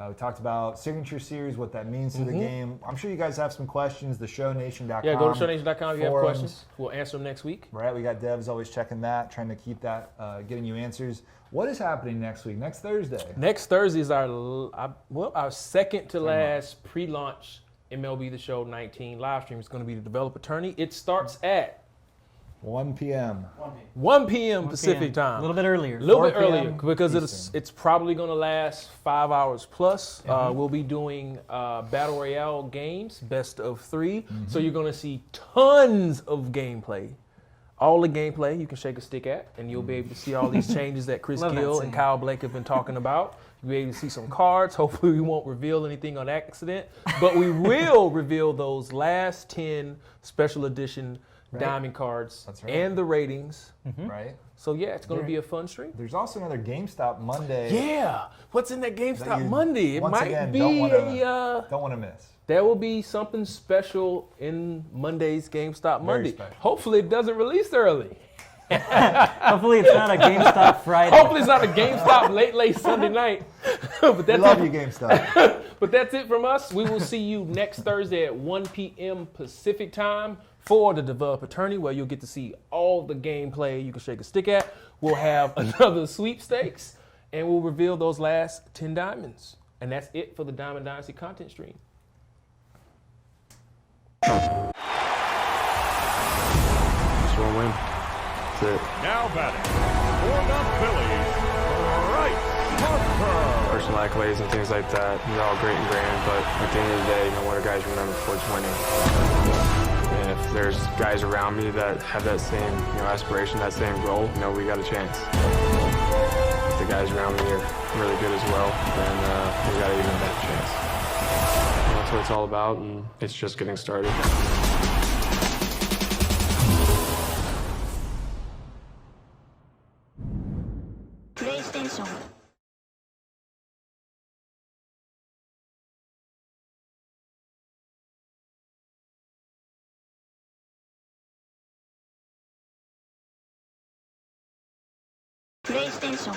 We talked about Signature Series, what that means to the game. I'm sure you guys have some questions. TheShowNation.com. Yeah, go to shownation.com if you have forums. questions. We'll answer them next week. Right, we got devs always checking that, trying to keep that, getting you answers. What is happening next week? Next Thursday? Next Thursday is our second to last pre-launch MLB The Show 19 live stream. It's going to be the developer tourney. It starts at 1 p.m. 1 p.m. 1 Pacific p.m. time. A little bit earlier. A little 4 bit earlier p.m. because Eastern. it's probably going to last 5 hours plus. We'll be doing Battle Royale games, best of 3. So you're going to see tons of gameplay. all the gameplay you can shake a stick at, and you'll be able to see all these changes that Chris Love that Gill scene. and Kyle Blake have been talking about. You'll be able to see some cards. Hopefully we won't reveal anything on accident, but we will reveal those last 10 special edition diamond cards That's right. and the ratings. Right? So yeah, it's going to be a fun stream. There's also another GameStop Monday. Yeah, what's in that that GameStop you, Monday? It once might again, be don't want to miss. there will be something special in Monday's GameStop Monday. special. Hopefully it doesn't release early. Hopefully it's not a GameStop Friday. Hopefully it's not a GameStop late Sunday night. But We that's love it. you, GameStop. But that's it from us. We will see you next Thursday at 1 p.m. Pacific time for the Developer Tourney, where you'll get to see all the gameplay you can shake a stick at. We'll have another sweepstakes, and we'll reveal those last 10 diamonds. And that's it for the Diamond Dynasty content stream. Just one win. That's it. Now batting for the Phillies, Bryce Harper. Personal accolades and things like that, they're all great and grand, but at the end of the day, what are guys remember for is winning. And if there's guys around me that have that same aspiration, that same goal, we got a chance. If the guys around me are really good as well, then we got an even better chance. And that's what it's all about, and it's just getting started. PlayStation. PlayStation.